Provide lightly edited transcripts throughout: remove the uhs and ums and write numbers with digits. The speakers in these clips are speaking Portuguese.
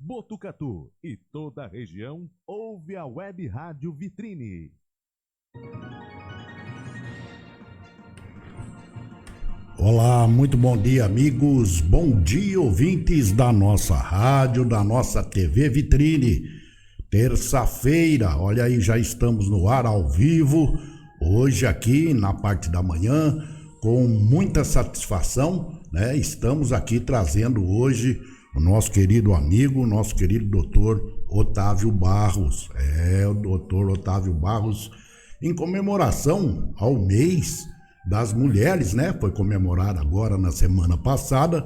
Botucatu e toda a região ouve a Web Rádio Vitrine. Olá, muito bom dia, amigos. Bom dia, ouvintes da nossa rádio, da nossa TV Vitrine. Terça-feira, olha aí, já estamos no ar ao vivo. Hoje aqui na parte da manhã, com muita satisfação, né? Estamos aqui trazendo hoje o nosso querido amigo, nosso querido doutor Otávio Barros. O doutor Otávio Barros, em comemoração ao mês das mulheres, né? Foi comemorado agora na semana passada.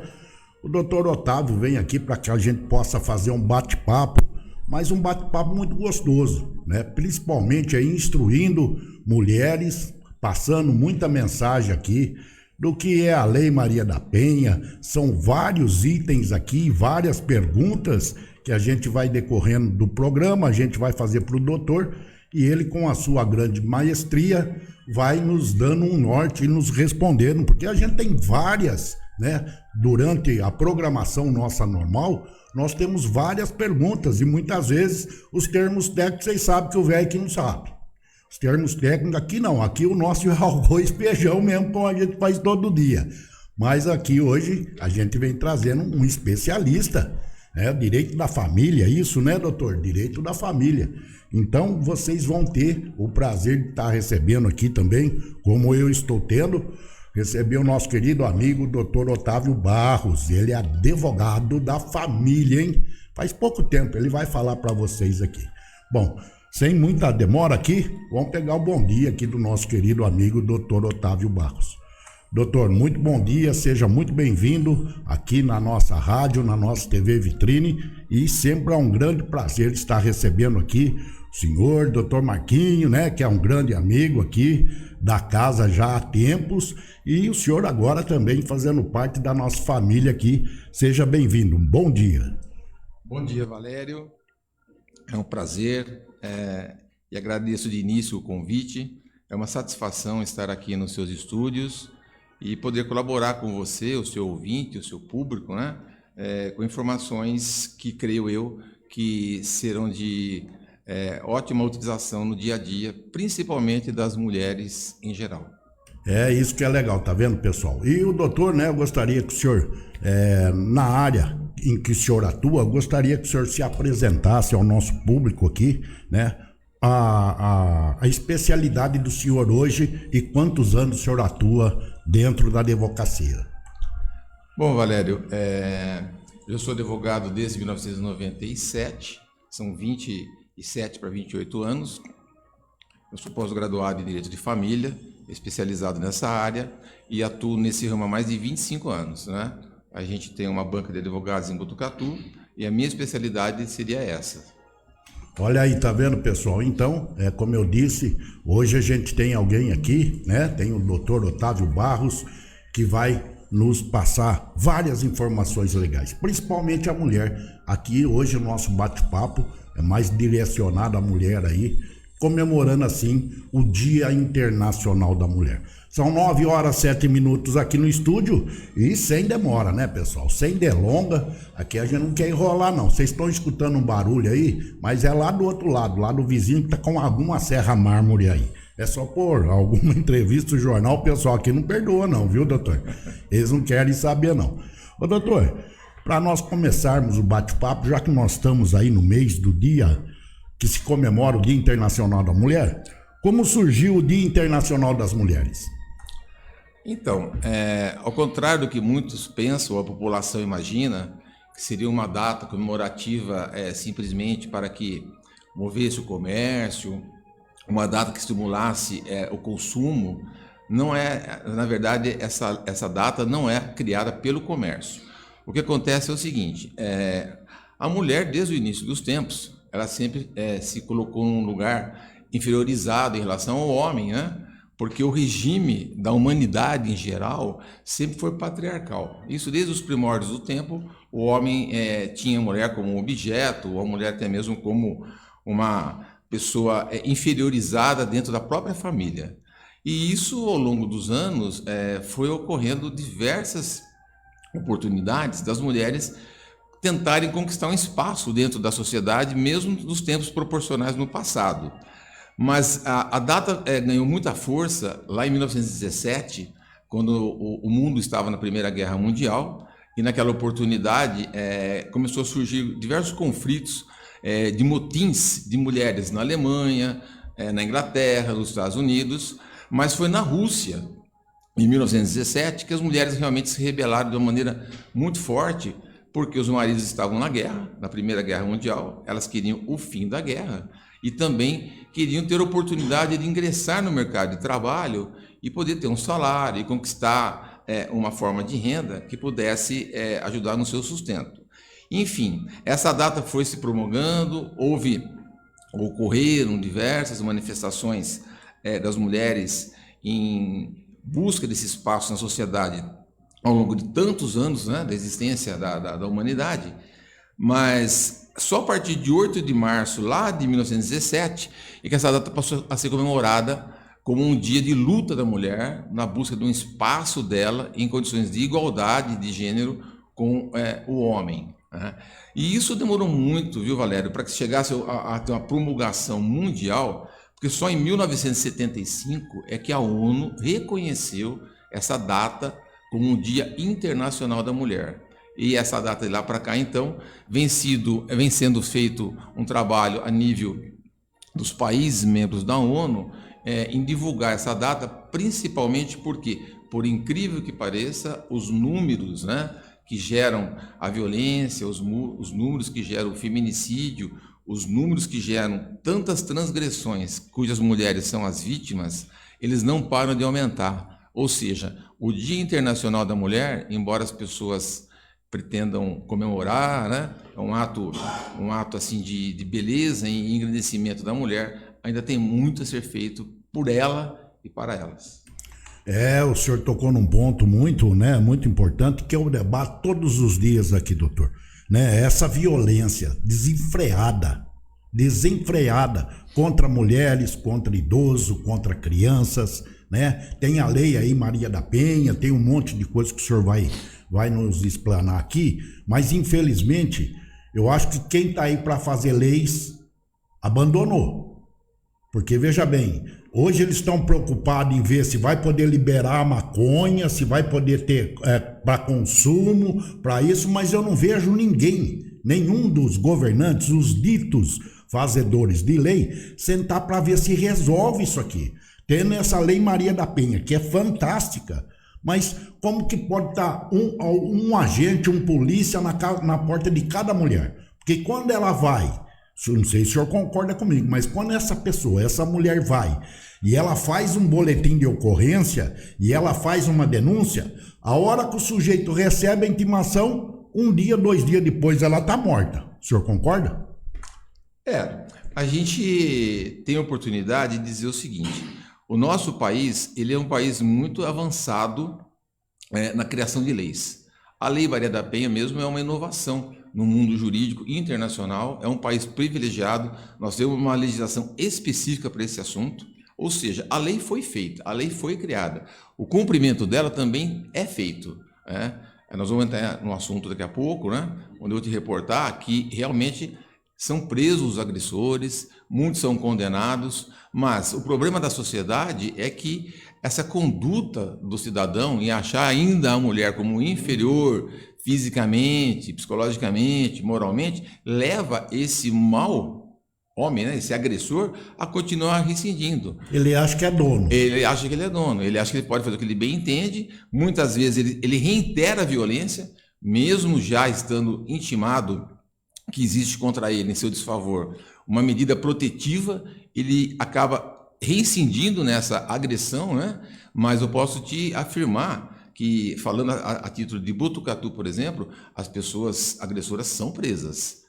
O doutor Otávio vem aqui para que a gente possa fazer um bate-papo, mas um bate-papo muito gostoso, né? Principalmente aí instruindo mulheres, passando muita mensagem aqui do que é a Lei Maria da Penha. São vários itens aqui, várias perguntas que a gente vai decorrendo do programa, a gente vai fazer para o doutor, e ele, com a sua grande maestria, vai nos dando um norte e nos respondendo, porque a gente tem várias, né? Durante a programação nossa normal, nós temos várias perguntas e muitas vezes os termos técnicos, vocês sabem que o velho que não sabe. Os termos técnicos aqui não, aqui o nosso é arroz e feijão mesmo, como a gente faz todo dia. Mas aqui hoje a gente vem trazendo um especialista, né? Direito da família, isso, né, doutor? Direito da família. Então vocês vão ter o prazer de estar recebendo aqui também, como eu estou tendo, receber o nosso querido amigo doutor Otávio Barros. Ele é advogado da família, hein? Faz pouco tempo, ele vai falar para vocês aqui. Bom, sem muita demora aqui, vamos pegar o bom dia aqui do nosso querido amigo doutor Otávio Barros. Doutor, muito bom dia, seja muito bem-vindo aqui na nossa rádio, na nossa TV Vitrine, e sempre é um grande prazer estar recebendo aqui o senhor, doutor Marquinho, né, que é um grande amigo aqui da casa já há tempos, e o senhor agora também fazendo parte da nossa família aqui. Seja bem-vindo, um bom dia. Bom dia, Valério, é um prazer e agradeço de início o convite. É uma satisfação estar aqui nos seus estúdios e poder colaborar com você, o seu ouvinte, o seu público, né? Com informações que creio eu que serão de ótima utilização no dia a dia, principalmente das mulheres em geral. É isso que é legal, tá vendo, pessoal? E o doutor, né, eu gostaria que o senhor, na área em que o senhor atua, eu gostaria que o senhor se apresentasse ao nosso público aqui, né? A especialidade do senhor hoje e quantos anos o senhor atua dentro da advocacia. Bom, Valério, eu sou advogado desde 1997, são 27 para 28 anos. Eu sou pós-graduado em Direito de Família, especializado nessa área, e atuo nesse ramo há mais de 25 anos, né? A gente tem uma banca de advogados em Botucatu e a minha especialidade seria essa. Olha aí, tá vendo, pessoal? Então, como eu disse, hoje a gente tem alguém aqui, né? Tem o doutor Otávio Barros, que vai nos passar várias informações legais, principalmente a mulher. Aqui hoje o nosso bate-papo é mais direcionado à mulher aí, comemorando assim o Dia Internacional da Mulher. São 9h07 aqui no estúdio e sem demora, né, pessoal? Sem delonga, aqui a gente não quer enrolar não. Vocês estão escutando um barulho aí, mas é lá do outro lado, lá do vizinho que tá com alguma serra mármore aí. É só por alguma entrevista no jornal, o pessoal aqui não perdoa não, viu, doutor? Eles não querem saber não. Ô, doutor, para nós começarmos o bate-papo, já que nós estamos aí no mês do dia que se comemora o Dia Internacional da Mulher, como surgiu o Dia Internacional das Mulheres? Então, ao contrário do que muitos pensam, a população imagina que seria uma data comemorativa simplesmente para que movesse o comércio, uma data que estimulasse o consumo. Não é, na verdade, essa data não é criada pelo comércio. O que acontece é o seguinte, a mulher, desde o início dos tempos, ela sempre se colocou num lugar inferiorizado em relação ao homem, né? Porque o regime da humanidade em geral sempre foi patriarcal. Isso desde os primórdios do tempo, o homem tinha a mulher como um objeto, ou a mulher até mesmo como uma pessoa inferiorizada dentro da própria família. E isso, ao longo dos anos, foi ocorrendo diversas oportunidades das mulheres tentarem conquistar um espaço dentro da sociedade, mesmo nos tempos proporcionais no passado. Mas a data ganhou muita força lá em 1917, quando o mundo estava na Primeira Guerra Mundial, e naquela oportunidade começou a surgir diversos conflitos de motins de mulheres na Alemanha, na Inglaterra, nos Estados Unidos, mas foi na Rússia, em 1917, que as mulheres realmente se rebelaram de uma maneira muito forte, porque os maridos estavam na guerra, na Primeira Guerra Mundial, elas queriam o fim da guerra e também queriam ter oportunidade de ingressar no mercado de trabalho e poder ter um salário e conquistar uma forma de renda que pudesse ajudar no seu sustento. Enfim, essa data foi se promulgando, ocorreram diversas manifestações das mulheres em busca desse espaço na sociedade ao longo de tantos anos, né, da existência da humanidade, mas só a partir de 8 de março, lá de 1917, é que essa data passou a ser comemorada como um dia de luta da mulher na busca de um espaço dela em condições de igualdade de gênero com o homem. Né? E isso demorou muito, viu, Valério, para que chegasse a ter uma promulgação mundial, porque só em 1975 é que a ONU reconheceu essa data como um Dia Internacional da Mulher. E essa data de lá para cá, então, vem sendo feito um trabalho a nível dos países membros da ONU em divulgar essa data, principalmente porque, por incrível que pareça, os números, né, que geram a violência, os números que geram o feminicídio, os números que geram tantas transgressões cujas mulheres são as vítimas, eles não param de aumentar. Ou seja, o Dia Internacional da Mulher, embora as pessoas pretendam comemorar, né, é um ato assim de beleza e engrandecimento da mulher, ainda tem muito a ser feito por ela e para elas. O senhor tocou num ponto muito importante, que é o debate todos os dias aqui, doutor. Essa violência desenfreada contra mulheres, contra idosos, contra crianças, tem a lei aí Maria da Penha, tem um monte de coisa que o senhor vai nos explanar aqui, mas infelizmente eu acho que quem está aí para fazer leis abandonou, porque veja bem, hoje eles estão preocupados em ver se vai poder liberar a maconha, se vai poder ter para consumo, para isso, mas eu não vejo nenhum dos governantes, os ditos fazedores de lei, sentar para ver se resolve isso aqui. Tendo essa lei Maria da Penha, que é fantástica, mas como que pode estar um agente, um polícia na porta de cada mulher? Porque quando ela vai, não sei se o senhor concorda comigo, mas quando essa mulher vai e ela faz um boletim de ocorrência e ela faz uma denúncia, a hora que o sujeito recebe a intimação, 1 dia, 2 dias depois ela está morta. O senhor concorda? A gente tem a oportunidade de dizer o seguinte: o nosso país, ele é um país muito avançado na criação de leis. A Lei Maria da Penha mesmo é uma inovação no mundo jurídico internacional, é um país privilegiado, nós temos uma legislação específica para esse assunto, ou seja, a lei foi feita, a lei foi criada, o cumprimento dela também é feito. Nós vamos entrar no assunto daqui a pouco, onde eu vou te reportar que realmente são presos os agressores, muitos são condenados, mas o problema da sociedade é que essa conduta do cidadão em achar ainda a mulher como inferior fisicamente, psicologicamente, moralmente, leva esse mau homem, esse agressor, a continuar reincidindo. Ele acha que é dono. Ele acha que ele é dono, ele acha que ele pode fazer o que ele bem entende, muitas vezes ele reitera a violência, mesmo já estando intimado que existe contra ele em seu desfavor uma medida protetiva, ele acaba reincidindo nessa agressão, mas eu posso te afirmar que, falando a título de Botucatu, por exemplo, as pessoas agressoras são presas.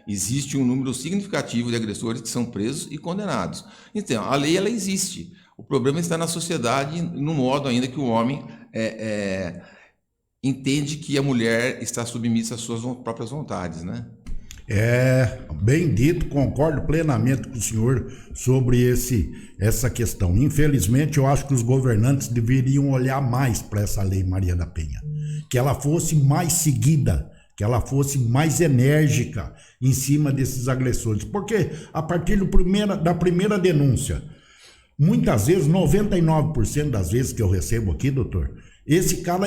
Existe um número significativo de agressores que são presos e condenados. Então, a lei ela existe. O problema está na sociedade, no modo ainda que o homem entende que a mulher está submissa às suas próprias vontades, Bem dito, concordo plenamente com o senhor sobre essa questão. Infelizmente, eu acho que os governantes deveriam olhar mais para essa lei Maria da Penha, que ela fosse mais seguida, que ela fosse mais enérgica em cima desses agressores. Porque a partir da primeira denúncia, muitas vezes, 99% das vezes que eu recebo aqui, doutor, esse cara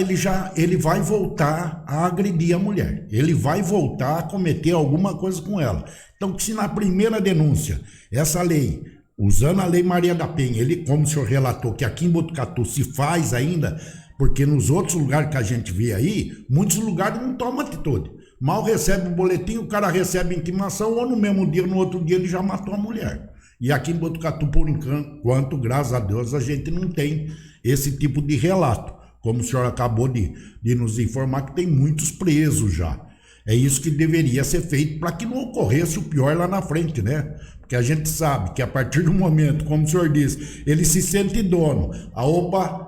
ele vai voltar a agredir a mulher. Ele vai voltar a cometer alguma coisa com ela. Então, se na primeira denúncia, essa lei, usando a Lei Maria da Penha, ele, como o senhor relatou, que aqui em Botucatu se faz ainda, porque nos outros lugares que a gente vê aí, muitos lugares não tomam atitude. Mal recebe o boletim, o cara recebe a intimação, ou no mesmo dia, no outro dia, ele já matou a mulher. E aqui em Botucatu, por enquanto, graças a Deus, a gente não tem esse tipo de relato. Como o senhor acabou de nos informar, que tem muitos presos já. É isso que deveria ser feito para que não ocorresse o pior lá na frente, né? Porque a gente sabe que a partir do momento, como o senhor disse, ele se sente dono.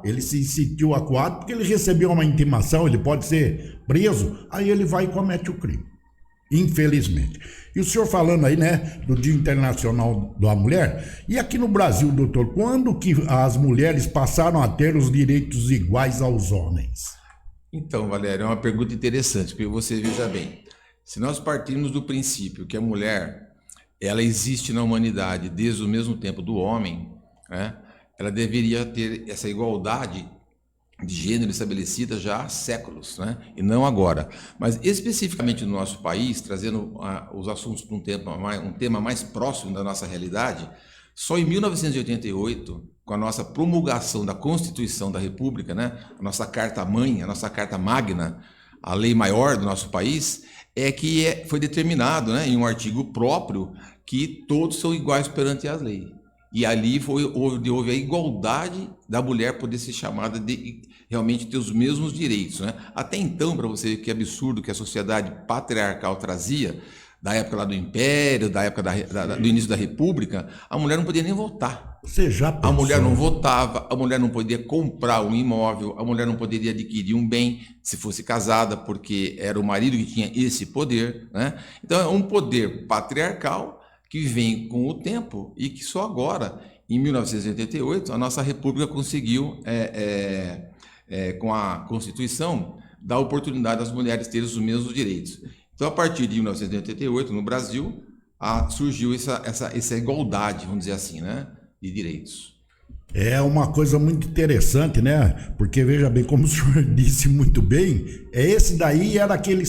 Ele se sentiu acuado porque ele recebeu uma intimação, ele pode ser preso, aí ele vai e comete o crime. Infelizmente. E o senhor falando aí, né, do Dia Internacional da Mulher, e aqui no Brasil, doutor, quando que as mulheres passaram a ter os direitos iguais aos homens? Então, Valério, é uma pergunta interessante, porque você veja bem, se nós partirmos do princípio que a mulher, ela existe na humanidade desde o mesmo tempo do homem, né, ela deveria ter essa igualdade de gênero estabelecida já há séculos, né? E não agora. Mas especificamente no nosso país, trazendo os assuntos para um tema mais próximo da nossa realidade, só em 1988, com a nossa promulgação da Constituição da República, né? A nossa Carta-Mãe, a nossa Carta Magna, a lei maior do nosso país, foi determinado, né, em um artigo próprio que todos são iguais perante a lei. E ali houve a igualdade da mulher poder ser chamada de realmente ter os mesmos direitos, né? Até então, para você ver que absurdo que a sociedade patriarcal trazia, da época lá do Império, da época do início da República, a mulher não podia nem votar. Você já pensou? A mulher não votava, a mulher não podia comprar um imóvel, a mulher não poderia adquirir um bem se fosse casada, porque era o marido que tinha esse poder, né? Então é um poder patriarcal que vem com o tempo e que só agora, em 1988, a nossa República conseguiu, com a Constituição, dar oportunidade às mulheres terem os mesmos direitos. Então, a partir de 1988, no Brasil, surgiu essa igualdade, vamos dizer assim, né, de direitos. É uma coisa muito interessante, né? Porque, veja bem, como o senhor disse muito bem, esse daí era aquele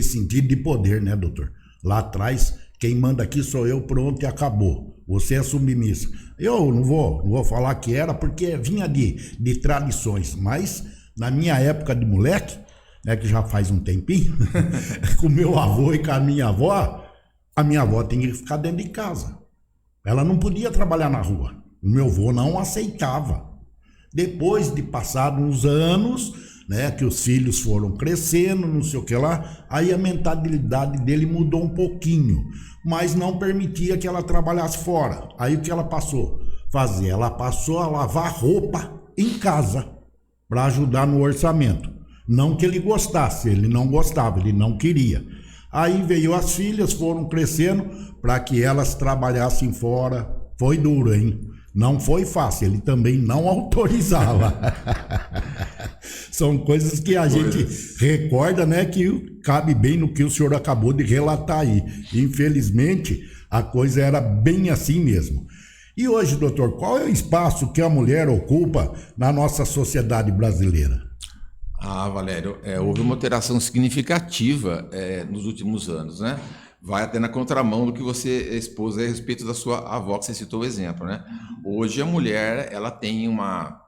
sentido de poder, né, doutor? Lá atrás, quem manda aqui sou eu, pronto, e acabou. Você é submissa. Eu não vou falar que era, porque vinha de tradições. Mas, na minha época de moleque, né, que já faz um tempinho, com meu avô e com a minha avó tinha que ficar dentro de casa. Ela não podia trabalhar na rua. O meu avô não aceitava. Depois de passados uns anos, né, que os filhos foram crescendo, não sei o que lá, aí a mentalidade dele mudou um pouquinho, mas não permitia que ela trabalhasse fora. Aí o que ela passou a fazer? Ela passou a lavar roupa em casa para ajudar no orçamento. Não que ele gostasse, ele não gostava, ele não queria. Aí veio as filhas, foram crescendo para que elas trabalhassem fora. Foi duro, hein? Não foi fácil, ele também não autorizava. São coisas que a gente recorda, né, que cabe bem no que o senhor acabou de relatar aí. Infelizmente, a coisa era bem assim mesmo. E hoje, doutor, qual é o espaço que a mulher ocupa na nossa sociedade brasileira? Valério, houve uma alteração significativa nos últimos anos, né? Vai até na contramão do que você expôs a respeito da sua avó, que você citou o exemplo, né? Hoje a mulher, ela tem uma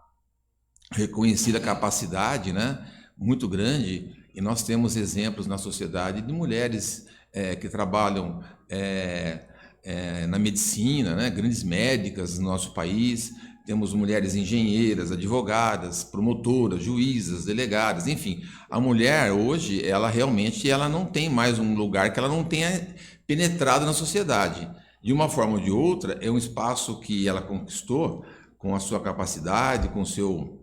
reconhecida capacidade, né, muito grande, e nós temos exemplos na sociedade de mulheres que trabalham na medicina, né, grandes médicas no nosso país. Temos mulheres engenheiras, advogadas, promotoras, juízas, delegadas, enfim. A mulher hoje, ela realmente não tem mais um lugar que ela não tenha penetrado na sociedade. De uma forma ou de outra, é um espaço que ela conquistou com a sua capacidade, com o seu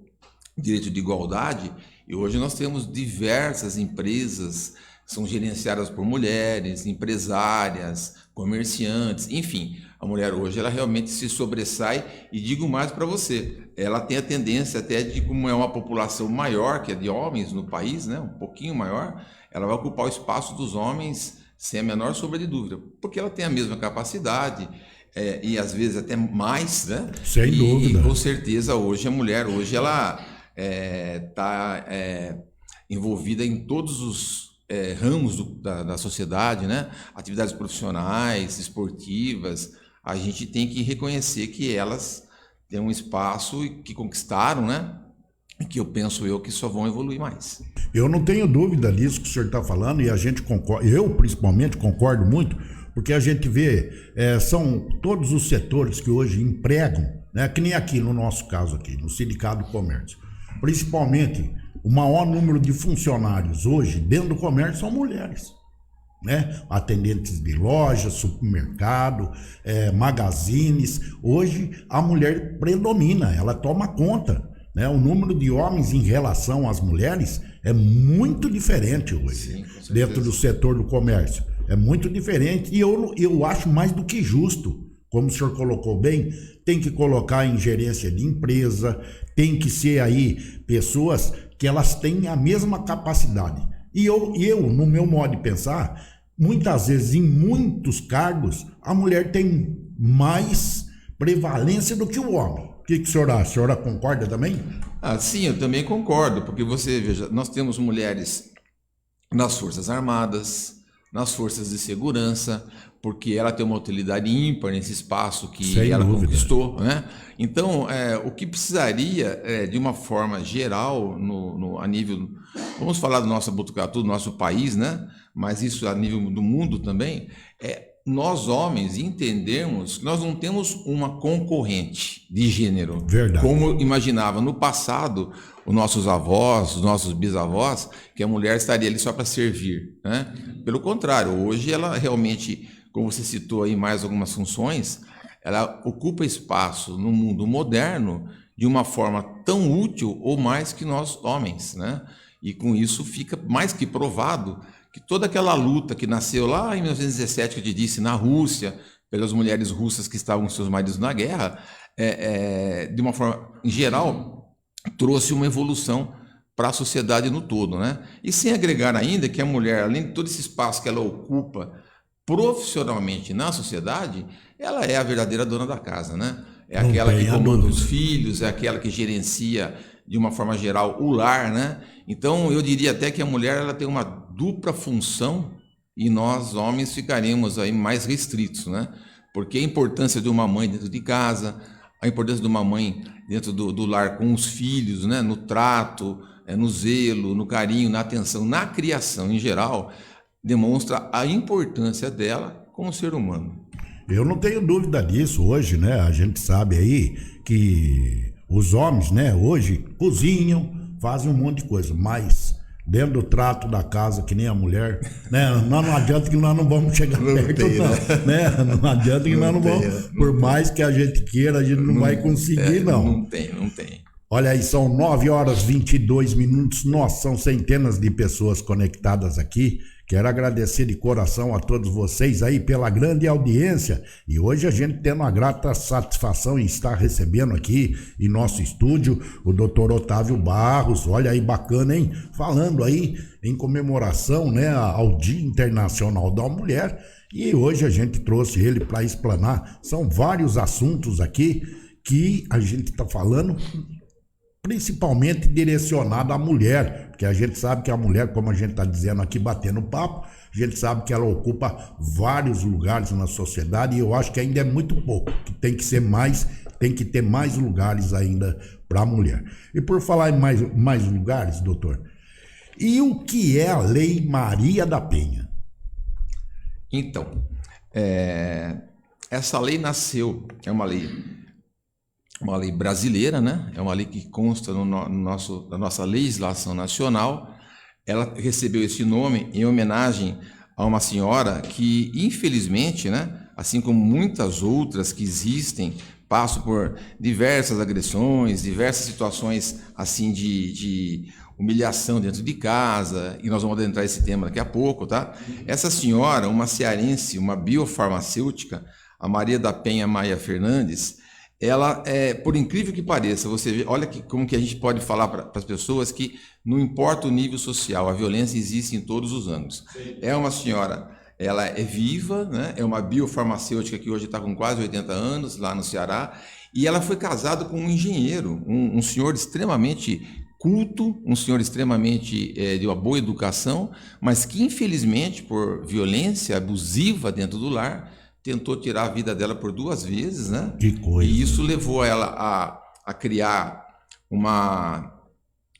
direito de igualdade, e hoje nós temos diversas empresas que são gerenciadas por mulheres, empresárias, comerciantes, enfim. A mulher hoje, ela realmente se sobressai, e digo mais para você, ela tem a tendência até de, como é uma população maior que a de homens no país, né, um pouquinho maior, ela vai ocupar o espaço dos homens sem a menor sombra de dúvida, porque ela tem a mesma capacidade, e às vezes até mais, né? Sem dúvida. E com certeza hoje a mulher, hoje ela está envolvida em todos os ramos da sociedade, né? Atividades profissionais, esportivas. A gente tem que reconhecer que elas têm um espaço que conquistaram, né? E que eu penso que só vão evoluir mais. Eu não tenho dúvida disso que o senhor está falando, e a gente concorda, eu principalmente concordo muito, porque a gente vê, são todos os setores que hoje empregam, né, que nem aqui no nosso caso aqui, no Sindicato do Comércio. Principalmente, o maior número de funcionários hoje dentro do comércio são mulheres, né? Atendentes de lojas, supermercado, magazines. Hoje a mulher predomina, ela toma conta, né? O número de homens em relação às mulheres é muito diferente hoje. Sim, dentro do setor do comércio. É muito diferente, e eu acho mais do que justo. Como o senhor colocou bem, tem que colocar em gerência de empresa, tem que ser aí pessoas que elas têm a mesma capacidade. E eu, no meu modo de pensar, muitas vezes em muitos cargos, a mulher tem mais prevalência do que o homem. O que o senhor acha? A senhora concorda também? Sim, eu também concordo, porque você veja, nós temos mulheres nas Forças Armadas, nas forças de segurança, porque ela tem uma utilidade ímpar nesse espaço que sem ela dúvida. Conquistou, né? Então, o que precisaria, de uma forma geral, a nível, vamos falar do nosso Botucatu, do nosso país, né? Mas isso a nível do mundo também, nós homens entendermos que nós não temos uma concorrente de gênero. Verdade. Como imaginava no passado os nossos avós, os nossos bisavós, que a mulher estaria ali só para servir, né? Pelo contrário, hoje ela realmente, como você citou aí mais algumas funções, ela ocupa espaço no mundo moderno de uma forma tão útil ou mais que nós homens, né? E com isso fica mais que provado que toda aquela luta que nasceu lá em 1917, que eu te disse, na Rússia, pelas mulheres russas que estavam com seus maridos na guerra, de uma forma, em geral, trouxe uma evolução para a sociedade no todo, né? E sem agregar ainda que a mulher, além de todo esse espaço que ela ocupa profissionalmente na sociedade, ela é a verdadeira dona da casa, né? É aquela que comanda os filhos, é aquela que gerencia, de uma forma geral, o lar, né? Então, eu diria até que a mulher ela tem uma dupla função e nós, homens, ficaremos aí mais restritos, né? Porque a importância de uma mãe dentro de casa, a importância de uma mãe dentro do lar com os filhos, né? No trato, no zelo, no carinho, na atenção, na criação em geral, demonstra a importância dela como ser humano. Eu não tenho dúvida disso. Hoje, né? A gente sabe aí que os homens, né? Hoje cozinham, fazem um monte de coisa, mas dentro do trato da casa, que nem a mulher, né? Não adianta que nós não vamos chegar perto, né? Não adianta que nós não vamos, por mais que a gente queira, a gente não vai conseguir, não. Não tem. Olha aí, são 9h22, nós são centenas de pessoas conectadas aqui. Quero agradecer de coração a todos vocês aí pela grande audiência, e hoje a gente tem uma grata satisfação em estar recebendo aqui em nosso estúdio o Dr. Otávio Barros. Olha aí, bacana, hein? Falando aí em comemoração, né, ao Dia Internacional da Mulher, e hoje a gente trouxe ele para explanar. São vários assuntos aqui que a gente está falando, principalmente direcionado à mulher, porque a gente sabe que a mulher, como a gente está dizendo aqui, batendo papo, a gente sabe que ela ocupa vários lugares na sociedade, e eu acho que ainda é muito pouco, que tem que ser mais, tem que ter mais lugares ainda para a mulher. E por falar em mais lugares, doutor, e o que é a Lei Maria da Penha? Então, essa lei nasceu, é uma lei brasileira, né? É uma lei que consta na nossa legislação nacional. Ela recebeu esse nome em homenagem a uma senhora que, infelizmente, né, assim como muitas outras que existem, passam por diversas agressões, diversas situações assim de humilhação dentro de casa, e nós vamos adentrar esse tema daqui a pouco, tá? Essa senhora, uma cearense, uma biofarmacêutica, a Maria da Penha Maia Fernandes, ela, por incrível que pareça, você vê, olha como que a gente pode falar para as pessoas que não importa o nível social, a violência existe em todos os ângulos. É uma senhora, ela é viva, né? É uma biofarmacêutica que hoje está com quase 80 anos, lá no Ceará, e ela foi casada com um engenheiro, um senhor extremamente culto, um senhor extremamente de uma boa educação, mas que infelizmente por violência abusiva dentro do lar, tentou tirar a vida dela por 2 vezes, né? Que coisa. E isso levou ela a criar uma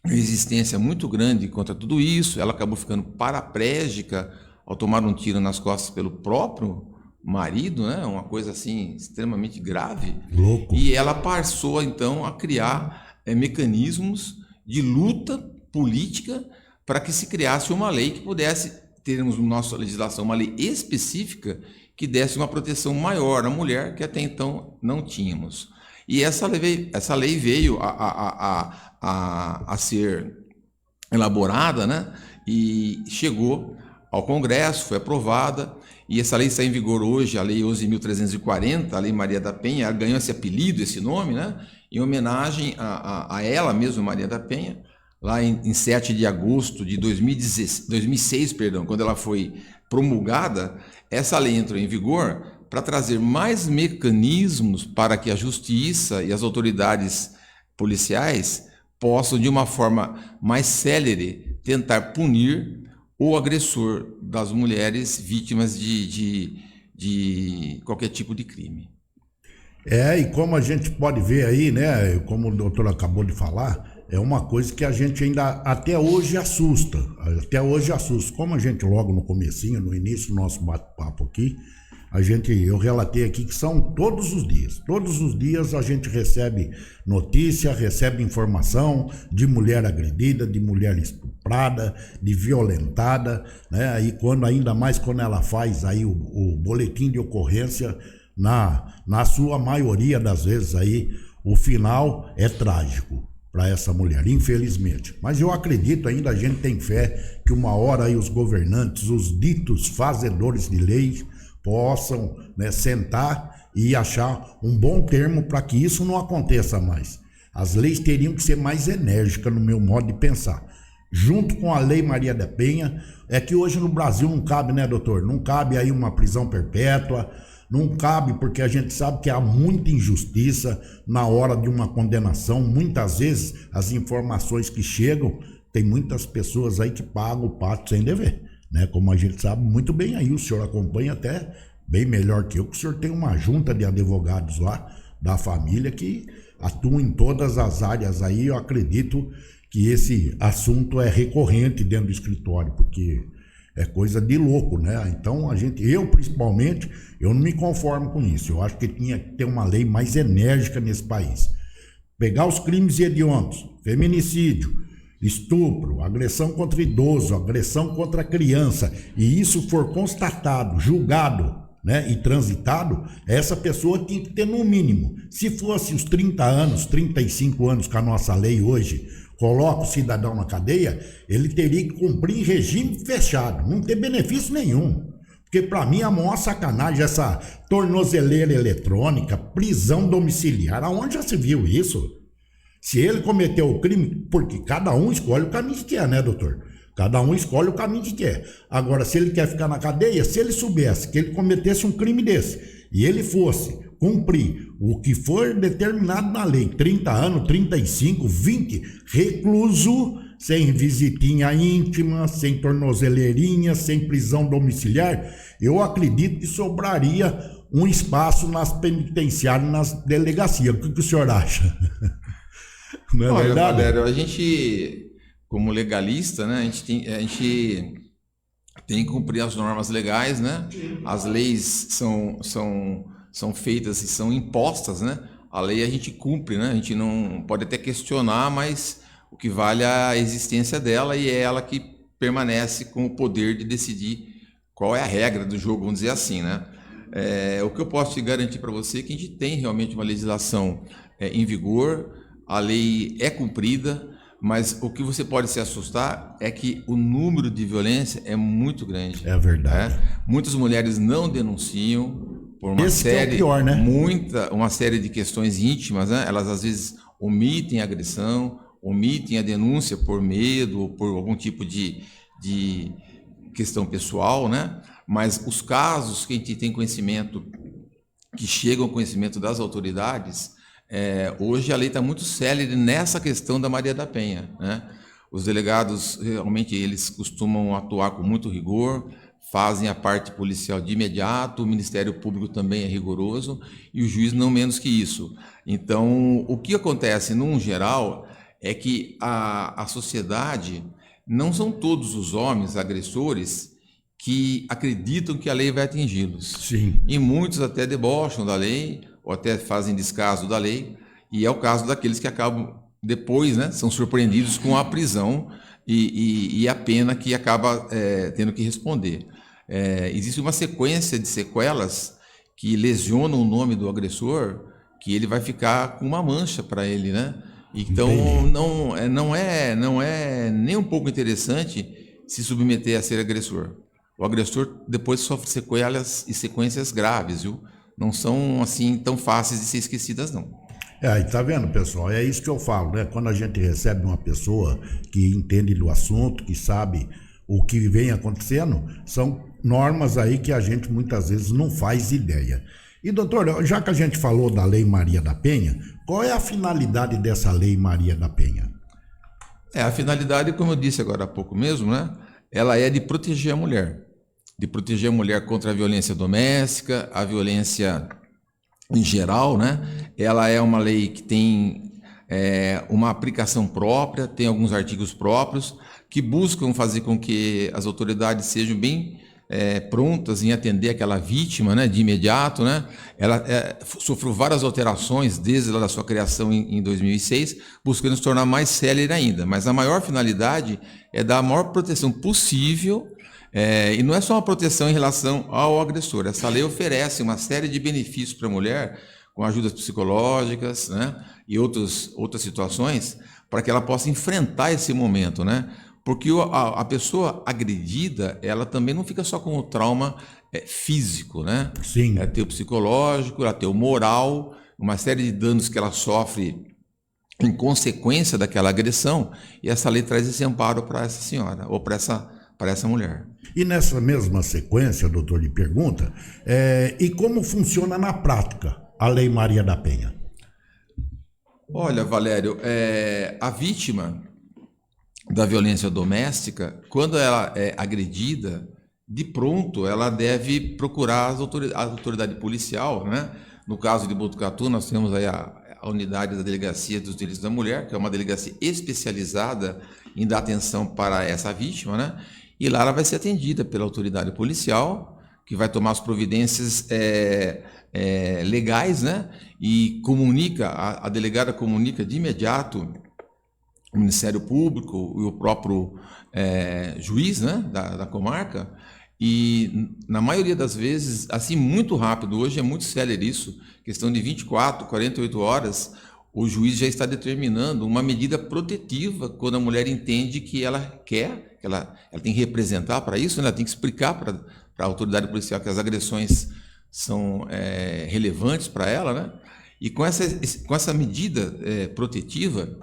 resistência muito grande contra tudo isso. Ela acabou ficando paraplégica ao tomar um tiro nas costas pelo próprio marido, né? Uma coisa assim extremamente grave. Louco. E ela passou então a criar mecanismos de luta política para que se criasse uma lei que pudesse termos na nossa legislação uma lei específica que desse uma proteção maior à mulher que até então não tínhamos. E essa lei veio a ser elaborada, né? E chegou ao Congresso, foi aprovada, e essa lei está em vigor hoje, a Lei 11.340, a Lei Maria da Penha, ela ganhou esse apelido, esse nome, né? Em homenagem a ela mesma, Maria da Penha, lá em 7 de agosto de 2006, quando ela foi promulgada. Essa lei entrou em vigor para trazer mais mecanismos para que a justiça e as autoridades policiais possam, de uma forma mais célere, tentar punir o agressor das mulheres vítimas de qualquer tipo de crime. E como a gente pode ver aí, né, como o doutor acabou de falar, é uma coisa que a gente ainda até hoje assusta. Como a gente logo no comecinho, no início do nosso bate-papo aqui, eu relatei aqui que são todos os dias. Todos os dias a gente recebe notícia, recebe informação de mulher agredida, de mulher estuprada, de violentada, né? Aí ainda mais quando ela faz aí o boletim de ocorrência, na sua maioria das vezes aí, o final é trágico para essa mulher, infelizmente. Mas eu acredito ainda, a gente tem fé que uma hora aí os governantes, os ditos fazedores de leis, possam, né, sentar e achar um bom termo para que isso não aconteça mais. As leis teriam que ser mais enérgicas no meu modo de pensar. Junto com a Lei Maria da Penha, é que hoje no Brasil não cabe, né, doutor? Não cabe aí uma prisão perpétua, não cabe porque a gente sabe que há muita injustiça na hora de uma condenação. Muitas vezes as informações que chegam, tem muitas pessoas aí que pagam o pato sem dever, né? Como a gente sabe muito bem aí, o senhor acompanha até bem melhor que eu, que o senhor tem uma junta de advogados lá da família que atuam em todas as áreas aí. Eu acredito que esse assunto é recorrente dentro do escritório, porque é coisa de louco, né? Então eu principalmente, eu não me conformo com isso. Eu acho que tinha que ter uma lei mais enérgica nesse país. Pegar os crimes hediondos, feminicídio, estupro, agressão contra idoso, agressão contra criança, e isso for constatado, julgado, né, e transitado, essa pessoa tem que ter no mínimo, se fosse os 30 anos, 35 anos que a nossa lei hoje coloca o cidadão na cadeia, ele teria que cumprir em regime fechado, não ter benefício nenhum. Porque para mim a maior sacanagem é essa tornozeleira eletrônica, prisão domiciliar. Aonde já se viu isso? Se ele cometeu o crime, porque cada um escolhe o caminho que quer, né, doutor? Cada um escolhe o caminho que quer. Agora, se ele quer ficar na cadeia, se ele soubesse que ele cometesse um crime desse e ele fosse cumprir o que for determinado na lei, 30 anos, 35, 20, recluso, sem visitinha íntima, sem tornozeleirinha, sem prisão domiciliar, eu acredito que sobraria um espaço nas penitenciárias, nas delegacias. O que o senhor acha? Não é verdade? Valério, a gente, como legalista, né, a gente tem que cumprir as normas legais, né? As leis são feitas e são impostas, né? A lei a gente cumpre, né? A gente não pode até questionar, mas o que vale é a existência dela, e é ela que permanece com o poder de decidir qual é a regra do jogo, vamos dizer assim, né? O que eu posso te garantir para você é que a gente tem realmente uma legislação em vigor, a lei é cumprida, mas o que você pode se assustar é que o número de violência é muito grande. É verdade. Muitas mulheres não denunciam, uma Esse que série, é o pior, né? uma série de questões íntimas, né? Elas às vezes omitem a agressão, omitem a denúncia por medo ou por algum tipo de questão pessoal, né? Mas os casos que a gente tem conhecimento, que chegam ao conhecimento das autoridades, hoje a lei está muito célere nessa questão da Maria da Penha, né? Os delegados, realmente, eles costumam atuar com muito rigor, fazem a parte policial de imediato, o Ministério Público também é rigoroso e o juiz não menos que isso. Então, o que acontece, num geral, é que a sociedade, não são todos os homens agressores que acreditam que a lei vai atingi-los. Sim. E muitos até debocham da lei, ou até fazem descaso da lei, e é o caso daqueles que acabam depois, né, são surpreendidos com a prisão e a pena que acaba tendo que responder. Existe uma sequência de sequelas que lesionam o nome do agressor, que ele vai ficar com uma mancha para ele, né? Então não é nem um pouco interessante se submeter a ser agressor. O agressor depois sofre sequelas e sequências graves, viu? Não são assim tão fáceis de ser esquecidas, não. Aí tá vendo, pessoal? É isso que eu falo, né? Quando a gente recebe uma pessoa que entende do assunto, que sabe o que vem acontecendo, são normas aí que a gente muitas vezes não faz ideia. E, doutor, já que a gente falou da Lei Maria da Penha, qual é a finalidade dessa Lei Maria da Penha? A finalidade, como eu disse agora há pouco mesmo, né? Ela é de proteger a mulher. De proteger a mulher contra a violência doméstica, a violência em geral, né? Ela é uma lei que tem uma aplicação própria, tem alguns artigos próprios que buscam fazer com que as autoridades sejam bem prontas em atender aquela vítima, né, de imediato, né? Ela sofreu várias alterações desde a sua criação em 2006, buscando se tornar mais célere ainda. Mas a maior finalidade é dar a maior proteção possível. E não é só uma proteção em relação ao agressor. Essa lei oferece uma série de benefícios para a mulher, com ajudas psicológicas, né, e outras situações, para que ela possa enfrentar esse momento, né? Porque a pessoa agredida, ela também não fica só com o trauma físico, né? Sim. Ela tem o psicológico, ela tem o moral, uma série de danos que ela sofre em consequência daquela agressão, e essa lei traz esse amparo para essa senhora, ou para essa mulher. E nessa mesma sequência, doutor, lhe pergunta, e como funciona na prática a Lei Maria da Penha? Olha, Valério, a vítima da violência doméstica, quando ela é agredida, de pronto ela deve procurar a autoridade policial, né? No caso de Botucatu, nós temos aí a unidade da Delegacia dos Direitos da Mulher, que é uma delegacia especializada em dar atenção para essa vítima, né? E lá ela vai ser atendida pela autoridade policial, que vai tomar as providências legais, né? E a delegada comunica de imediato o Ministério Público e o próprio juiz, né, da comarca, e na maioria das vezes, assim, muito rápido, hoje é muito célere isso, questão de 24, 48 horas, o juiz já está determinando uma medida protetiva quando a mulher entende que ela quer, que ela tem que representar para isso, né, ela tem que explicar para a autoridade policial que as agressões são relevantes para ela, né, e com essa medida protetiva,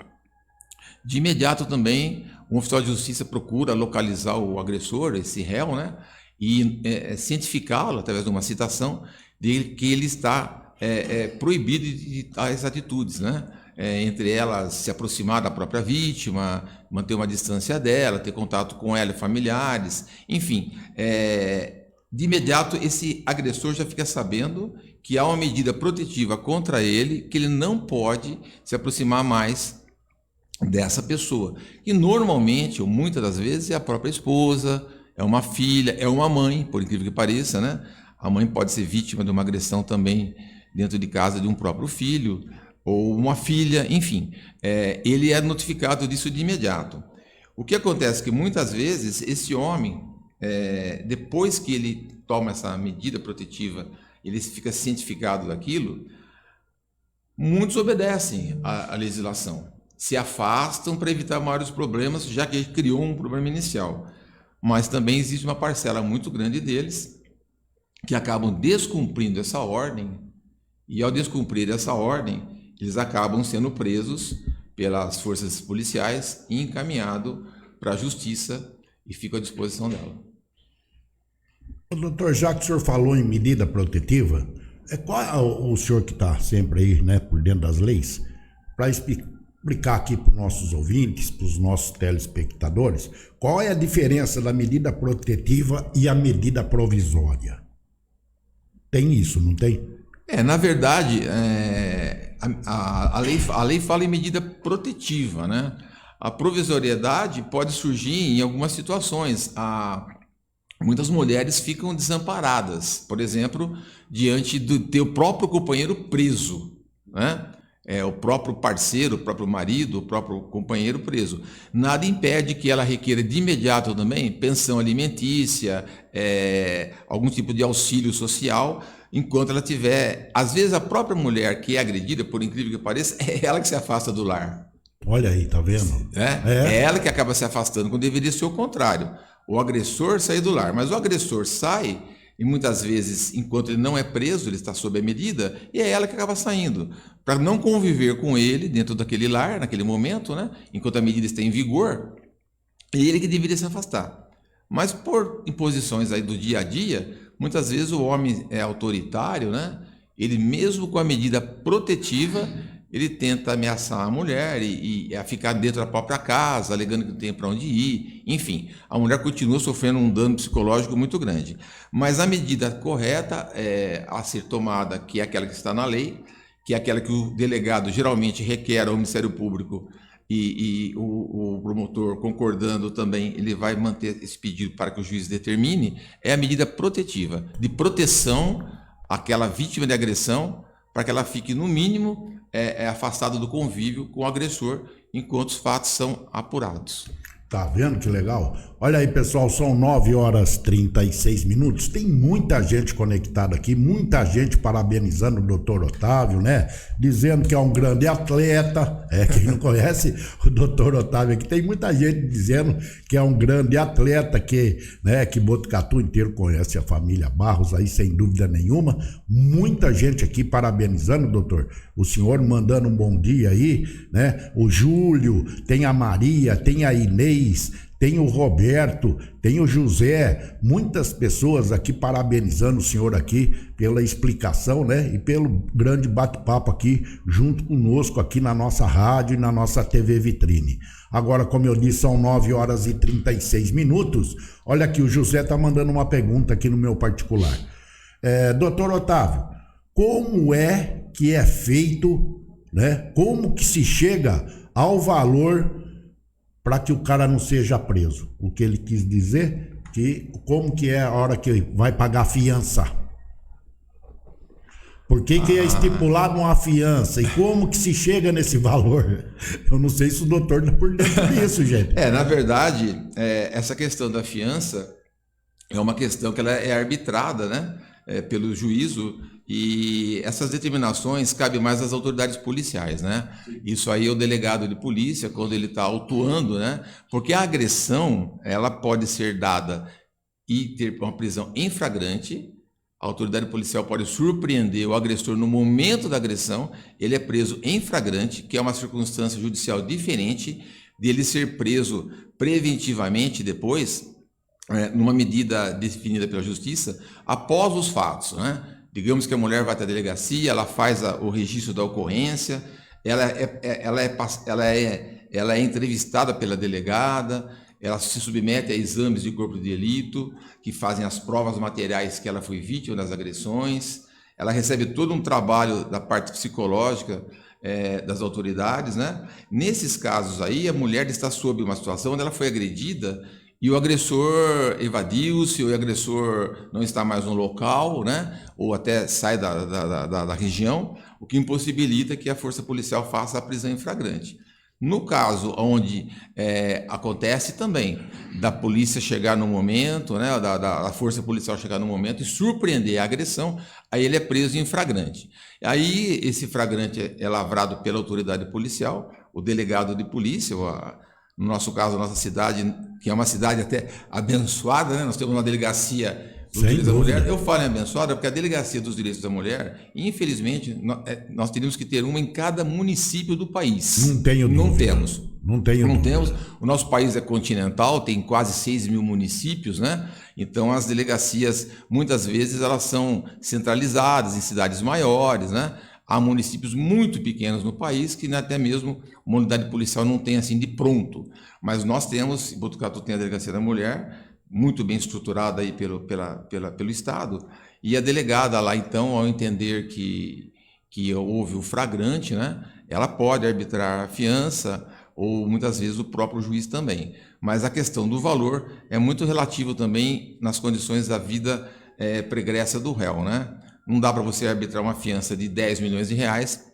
de imediato também, o oficial de justiça procura localizar o agressor, esse réu, né, e cientificá-lo, através de uma citação, de que ele está proibido de tais atitudes, né, entre elas se aproximar da própria vítima, manter uma distância dela, ter contato com ela e familiares, enfim. De imediato, esse agressor já fica sabendo que há uma medida protetiva contra ele, que ele não pode se aproximar mais dessa pessoa, e normalmente, ou muitas das vezes, é a própria esposa, é uma filha, é uma mãe, por incrível que pareça, né? A mãe pode ser vítima de uma agressão também dentro de casa de um próprio filho, ou uma filha, enfim, ele é notificado disso de imediato. O que acontece é que muitas vezes esse homem, depois que ele toma essa medida protetiva, ele fica cientificado daquilo, muitos obedecem à legislação, se afastam para evitar maiores problemas, já que ele criou um problema inicial. Mas também existe uma parcela muito grande deles que acabam descumprindo essa ordem, e ao descumprir essa ordem, eles acabam sendo presos pelas forças policiais e encaminhados para a justiça e ficam à disposição dela. Doutor, já que o senhor falou em medida protetiva, qual é o senhor que está sempre aí, né, por dentro das leis, para explicar aqui para os nossos ouvintes, para os nossos telespectadores, qual é a diferença da medida protetiva e a medida provisória? Tem isso, não tem? Na verdade, a lei fala em medida protetiva, né? A provisoriedade pode surgir em algumas situações. Muitas mulheres ficam desamparadas, por exemplo, diante do teu próprio companheiro preso, né? O próprio parceiro, o próprio marido, o próprio companheiro preso. Nada impede que ela requeira de imediato também pensão alimentícia, algum tipo de auxílio social, enquanto ela tiver... Às vezes a própria mulher que é agredida, por incrível que pareça, é ela que se afasta do lar. Olha aí, tá vendo? É ela que acaba se afastando, quando deveria ser o contrário. O agressor sair do lar, mas o agressor sai, e muitas vezes, enquanto ele não é preso, ele está sob a medida, e é ela que acaba saindo, para não conviver com ele dentro daquele lar, naquele momento, né? Enquanto a medida está em vigor, é ele que deveria se afastar. Mas por imposições aí do dia a dia, muitas vezes o homem é autoritário, né? Ele mesmo com a medida protetiva, ele tenta ameaçar a mulher e a ficar dentro da própria casa, alegando que não tem para onde ir. Enfim, a mulher continua sofrendo um dano psicológico muito grande. Mas a medida correta a ser tomada, que é aquela que está na lei, que é aquela que o delegado geralmente requer ao Ministério Público e o promotor concordando também, ele vai manter esse pedido para que o juiz determine, é a medida protetiva, de proteção àquela vítima de agressão, para que ela fique, no mínimo, afastada do convívio com o agressor, enquanto os fatos são apurados. Tá vendo que legal? Olha aí, pessoal, são 9h36. Tem muita gente conectada aqui, muita gente parabenizando o doutor Otávio, né? Dizendo que é um grande atleta. Quem não conhece o doutor Otávio aqui, tem muita gente dizendo que é um grande atleta, que Botucatu inteiro conhece a família Barros aí, sem dúvida nenhuma. Muita gente aqui parabenizando, doutor. O senhor mandando um bom dia aí, né? O Júlio, tem a Maria, tem a Inês, tem o Roberto, tem o José, muitas pessoas aqui parabenizando o senhor aqui pela explicação, né? E pelo grande bate-papo aqui junto conosco aqui na nossa rádio e na nossa TV Vitrine. Agora, como eu disse, são 9h36. Olha aqui, o José tá mandando uma pergunta aqui no meu particular. Doutor Otávio, como é que é feito, né? Como que se chega ao valor para que o cara não seja preso? O que ele quis dizer, que como que é a hora que vai pagar a fiança? Por que é estipulado uma fiança? E como que se chega nesse valor? Eu não sei se o doutor está por dentro disso, gente. Na verdade, essa questão da fiança é uma questão que ela é arbitrada, né? Pelo juízo, e essas determinações cabem mais às autoridades policiais, né? Isso aí é o delegado de polícia, quando ele está autuando, né? Porque a agressão, ela pode ser dada e ter uma prisão em flagrante. A autoridade policial pode surpreender o agressor no momento da agressão, ele é preso em flagrante, que é uma circunstância judicial diferente de ele ser preso preventivamente depois, numa medida definida pela justiça, após os fatos, né? Digamos que a mulher vai até a delegacia, ela faz o registro da ocorrência, ela é entrevistada pela delegada, ela se submete a exames de corpo de delito, que fazem as provas materiais que ela foi vítima das agressões, ela recebe todo um trabalho da parte psicológica das autoridades, né? Nesses casos aí, a mulher está sob uma situação onde ela foi agredida e o agressor evadiu-se, ou o agressor não está mais no local, né? Ou até sai da região, o que impossibilita que a força policial faça a prisão em flagrante. No caso onde acontece também da polícia chegar no momento, né, da força policial chegar no momento e surpreender a agressão, aí ele é preso em flagrante. Aí esse flagrante é lavrado pela autoridade policial, o delegado de polícia, no nosso caso, a nossa cidade, que é uma cidade até abençoada, né? Nós temos uma delegacia dos direitos da mulher. Eu falo em abençoada porque a Delegacia dos Direitos da Mulher, infelizmente, nós teríamos que ter uma em cada município do país. Não tenho dúvida. Não temos. Não temos. O nosso país é continental, tem quase 6 mil municípios, né? Então as delegacias, muitas vezes, elas são centralizadas em cidades maiores, né? Há municípios muito pequenos no país que até mesmo uma unidade policial não tem assim de pronto. Mas nós temos, em Botucatu tem a Delegacia da Mulher, muito bem estruturada aí pelo Estado, e a delegada lá, então, ao entender que houve o flagrante, né? Ela pode arbitrar a fiança, ou muitas vezes o próprio juiz também. Mas a questão do valor é muito relativo também nas condições da vida pregressa do réu, né? Não dá para você arbitrar uma fiança de 10 milhões de reais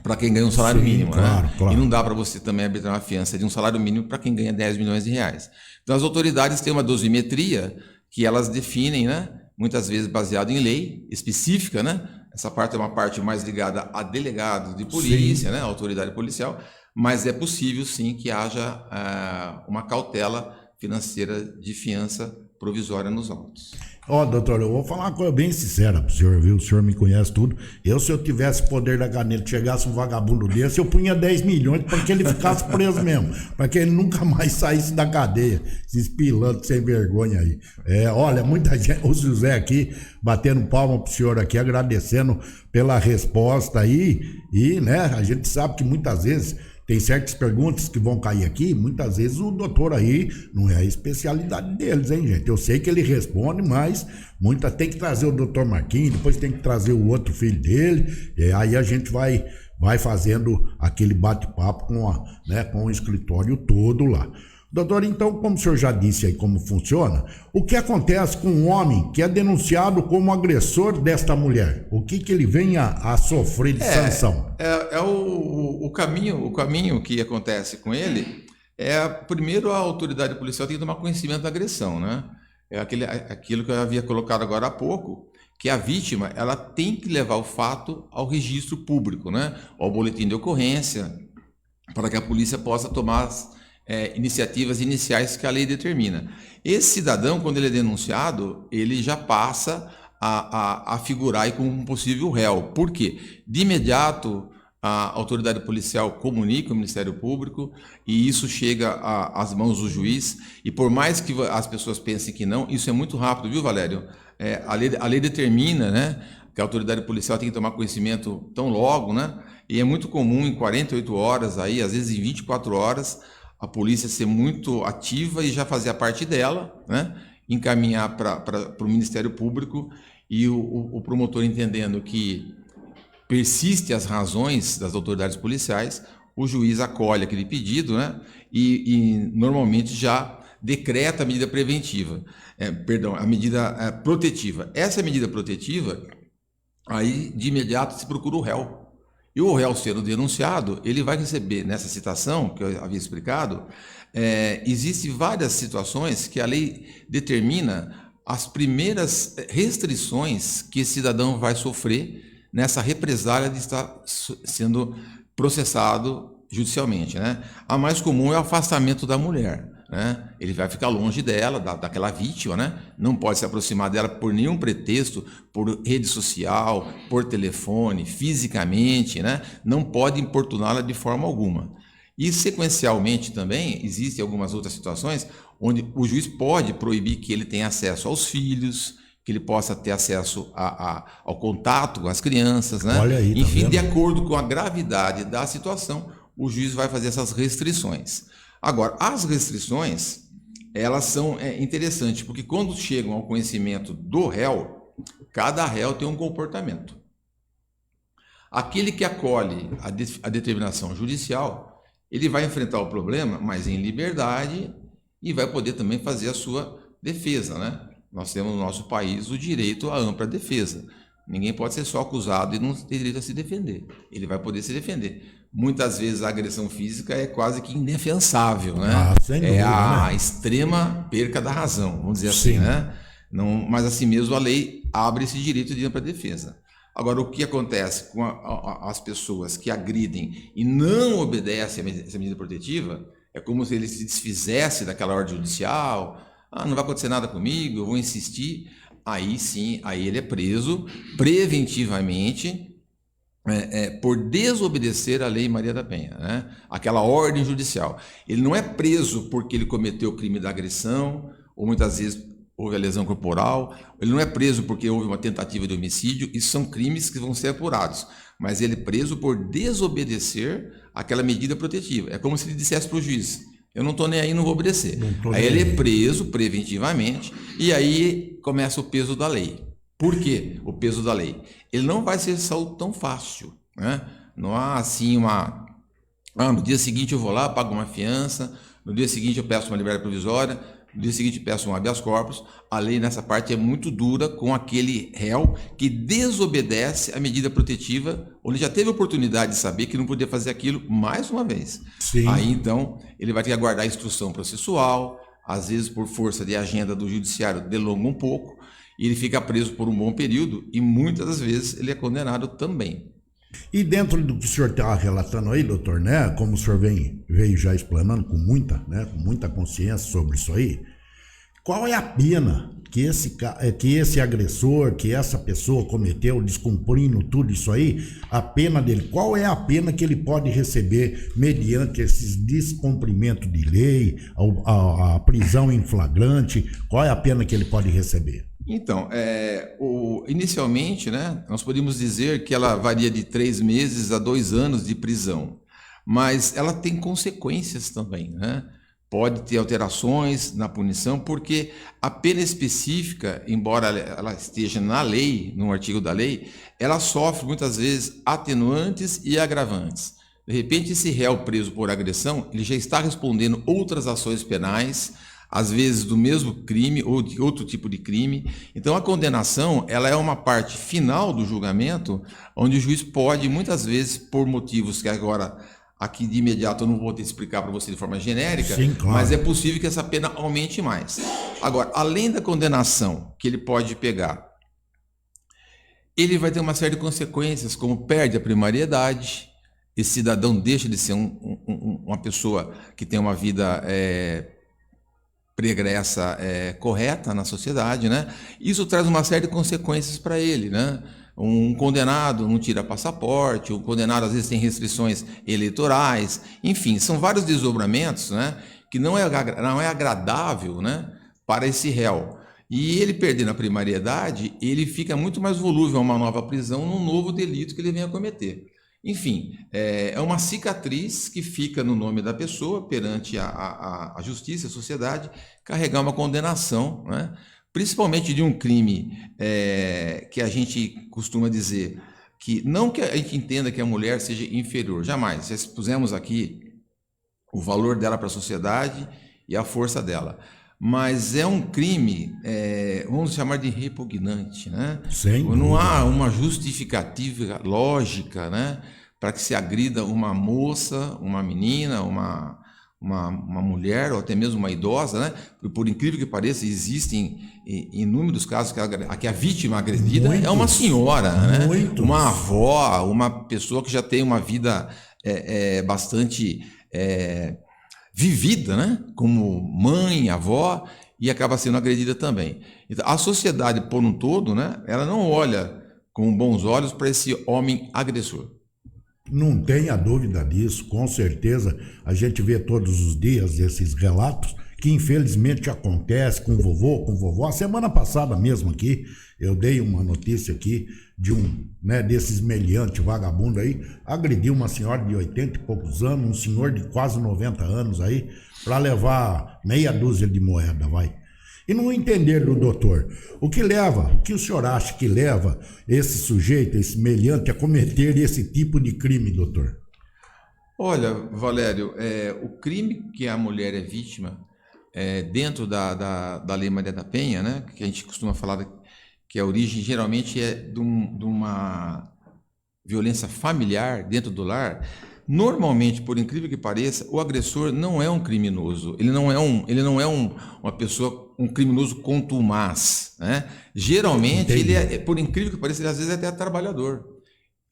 para quem ganha um salário mínimo, claro, né? Claro. E não dá para você também arbitrar uma fiança de um salário mínimo para quem ganha 10 milhões de reais. Então as autoridades têm uma dosimetria que elas definem, né? Muitas vezes baseado em lei específica, né? Essa parte é uma parte mais ligada a delegados de polícia, né? A autoridade policial, mas é possível sim que haja uma cautela financeira de fiança provisória nos autos. Doutor, eu vou falar uma coisa bem sincera pro senhor, viu? O senhor me conhece tudo. Se eu tivesse poder da caneta, chegasse um vagabundo desse, eu punha 10 milhões para que ele ficasse preso mesmo, para que ele nunca mais saísse da cadeia, se espilando sem vergonha aí. Olha, muita gente, o José aqui, batendo palma pro senhor aqui, agradecendo pela resposta aí, e, né, a gente sabe que muitas vezes tem certas perguntas que vão cair aqui, muitas vezes o doutor aí não é a especialidade deles, hein, gente? Eu sei que ele responde, mas tem que trazer o doutor Marquinhos, depois tem que trazer o outro filho dele, e aí a gente vai fazendo aquele bate-papo com o escritório todo lá. Doutor, então, como o senhor já disse aí como funciona, o que acontece com um homem que é denunciado como agressor desta mulher? O que ele vem a sofrer de sanção? O caminho que acontece com ele primeiro a autoridade policial tem que tomar conhecimento da agressão, né? Aquilo que eu havia colocado agora há pouco, que a vítima ela tem que levar o fato ao registro público, né? Ao boletim de ocorrência, para que a polícia possa tomar iniciativas iniciais que a lei determina. Esse cidadão, quando ele é denunciado, ele já passa a figurar aí como um possível réu. Por quê? De imediato, a autoridade policial comunica ao Ministério Público e isso chega às mãos do juiz. E por mais que as pessoas pensem que não, isso é muito rápido, viu, Valério? A lei determina, né, que a autoridade policial tem que tomar conhecimento tão logo, né? E é muito comum em 48 horas, aí, às vezes em 24 horas, a polícia ser muito ativa e já fazer a parte dela, né? Encaminhar para o Ministério Público e o promotor entendendo que persiste as razões das autoridades policiais, o juiz acolhe aquele pedido, né? E normalmente já decreta a medida preventiva, a medida protetiva. Essa medida protetiva, aí de imediato se procura o réu. E o réu sendo denunciado, ele vai receber, nessa citação que eu havia explicado, existem várias situações que a lei determina as primeiras restrições que esse cidadão vai sofrer nessa represália de estar sendo processado judicialmente, né? A mais comum é o afastamento da mulher, né? Ele vai ficar longe dela, daquela vítima, né? Não pode se aproximar dela por nenhum pretexto, por rede social, por telefone, fisicamente, né? Não pode importuná-la de forma alguma. E sequencialmente também existem algumas outras situações onde o juiz pode proibir que ele tenha acesso aos filhos, que ele possa ter acesso ao contato com as crianças, né? Olha aí, enfim, de acordo com a gravidade da situação, o juiz vai fazer essas restrições. Agora, as restrições, elas são interessantes, porque quando chegam ao conhecimento do réu, cada réu tem um comportamento. Aquele que acolhe a determinação judicial, ele vai enfrentar o problema, mas em liberdade, e vai poder também fazer a sua defesa, né? Nós temos no nosso país o direito à ampla defesa. Ninguém pode ser só acusado e não ter direito a se defender. Ele vai poder se defender. Muitas vezes a agressão física é quase que indefensável, né? Sem dúvida, é a né? extrema perca da razão, vamos dizer Sim. assim, né? Não, mas assim mesmo a lei abre esse direito de ampla defesa. Agora, o que acontece com as pessoas que agridem e não obedecem a essa medida protetiva, é como se ele se desfizesse daquela ordem judicial. Não vai acontecer nada comigo, eu vou insistir. aí sim, aí ele é preso preventivamente por desobedecer à Lei Maria da Penha, né? Aquela ordem judicial. Ele não é preso porque ele cometeu o crime da agressão, ou muitas vezes houve a lesão corporal, ele não é preso porque houve uma tentativa de homicídio, isso são crimes que vão ser apurados, mas ele é preso por desobedecer àquela medida protetiva. É como se ele dissesse para o juiz: eu não estou nem aí, não vou obedecer. Aí ele é preso preventivamente e aí começa o peso da lei. Por quê o peso da lei? Ele não vai ser salvo tão fácil, né? Não há assim no dia seguinte eu vou lá, pago uma fiança, no dia seguinte eu peço uma liberdade provisória, no dia seguinte eu peço um habeas corpus. A lei nessa parte é muito dura com aquele réu que desobedece à medida protetiva, onde já teve oportunidade de saber que não podia fazer aquilo mais uma vez. Sim. Aí então ele vai ter que aguardar a instrução processual, às vezes por força de agenda do judiciário delonga um pouco, e ele fica preso por um bom período e muitas das vezes ele é condenado também. E dentro do que o senhor está relatando aí, doutor, né, como o senhor veio já explanando com muita consciência sobre isso aí, qual é a pena que esse agressor, que essa pessoa cometeu, descumprindo tudo isso aí, a pena dele, qual é a pena que ele pode receber mediante esses descumprimentos de lei, a prisão em flagrante, qual é a pena que ele pode receber? Então, inicialmente, né, nós podemos dizer que ela varia de 3 meses a 2 anos de prisão, mas ela tem consequências também, né? Pode ter alterações na punição, porque a pena específica, embora ela esteja na lei, no artigo da lei, ela sofre muitas vezes atenuantes e agravantes. De repente, esse réu preso por agressão, ele já está respondendo outras ações penais, às vezes do mesmo crime ou de outro tipo de crime. Então a condenação, ela é uma parte final do julgamento, onde o juiz pode, muitas vezes, por motivos que agora, aqui de imediato, eu não vou te explicar para você de forma genérica, sim, claro, mas é possível que essa pena aumente mais. Agora, além da condenação que ele pode pegar, ele vai ter uma série de consequências, como perde a primariedade, esse cidadão deixa de ser uma pessoa que tem uma vida pregressa correta na sociedade, né? Isso traz uma série de consequências para ele, né? Um condenado não tira passaporte, o condenado às vezes tem restrições eleitorais, enfim, são vários desdobramentos, né? Que não é agradável, né, para esse réu. E ele perdendo a primariedade, ele fica muito mais volúvel a uma nova prisão num novo delito que ele venha cometer. Enfim, é uma cicatriz que fica no nome da pessoa perante a justiça, a sociedade, carregar uma condenação, né? Principalmente de um crime que a gente costuma dizer que não que a gente entenda que a mulher seja inferior, jamais. Já expusemos aqui o valor dela para a sociedade e a força dela. Mas é um crime, vamos chamar de repugnante, né? Não há uma justificativa lógica, né, para que se agrida uma moça, uma menina, uma mulher ou até mesmo uma idosa, né? Por incrível que pareça, existem inúmeros casos que a vítima agredida é uma senhora, né? Uma avó, uma pessoa que já tem uma vida bastante vivida, né? Como mãe, avó, e acaba sendo agredida também. Então, a sociedade por um todo, né, ela não olha com bons olhos para esse homem agressor. Não tenha dúvida disso, com certeza a gente vê todos os dias esses relatos que infelizmente acontece com o vovô, com vovó. A semana passada mesmo aqui, eu dei uma notícia aqui de desses meliantes vagabundo aí, agrediu uma senhora de 80 e poucos anos, um senhor de quase 90 anos aí, para levar meia dúzia de moeda, vai. E não entender do doutor, o que o senhor acha que leva esse sujeito, esse meliante, a cometer esse tipo de crime, doutor? Olha, Valério, o crime que a mulher é vítima, dentro da Lei Maria da Penha, né, que a gente costuma falar que a origem geralmente é de uma violência familiar dentro do lar. Normalmente, por incrível que pareça, o agressor não é um criminoso, ele não é uma pessoa, um criminoso contumaz, né? Geralmente, ele por incrível que pareça, ele às vezes é até trabalhador,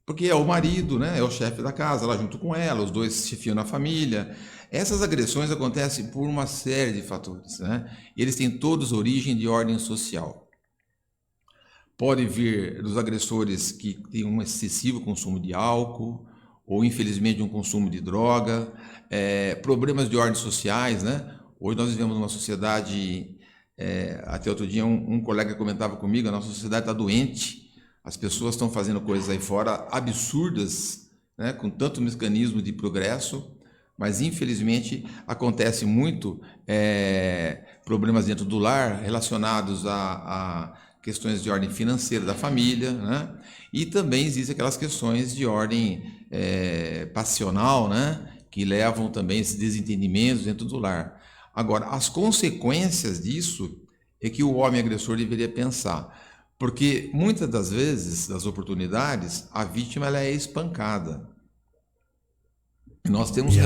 porque é o marido, né? É o chefe da casa, lá junto com ela, os dois chefiam na família. Essas agressões acontecem por uma série de fatores, né? E eles têm todos origem de ordem social. pode vir dos agressores que têm um excessivo consumo de álcool, ou infelizmente um consumo de droga, problemas de ordem sociais, né? Hoje nós vivemos numa sociedade, até outro dia um colega comentava comigo, a nossa sociedade está doente, as pessoas estão fazendo coisas aí fora absurdas, né? Com tanto mecanismo de progresso, mas infelizmente acontece muito problemas dentro do lar relacionados a questões de ordem financeira da família, né? E também existem aquelas questões de ordem passional, né? Que levam também esses desentendimentos dentro do lar. Agora, as consequências disso é que o homem agressor deveria pensar, porque muitas das vezes, das oportunidades, a vítima ela é espancada. E nós temos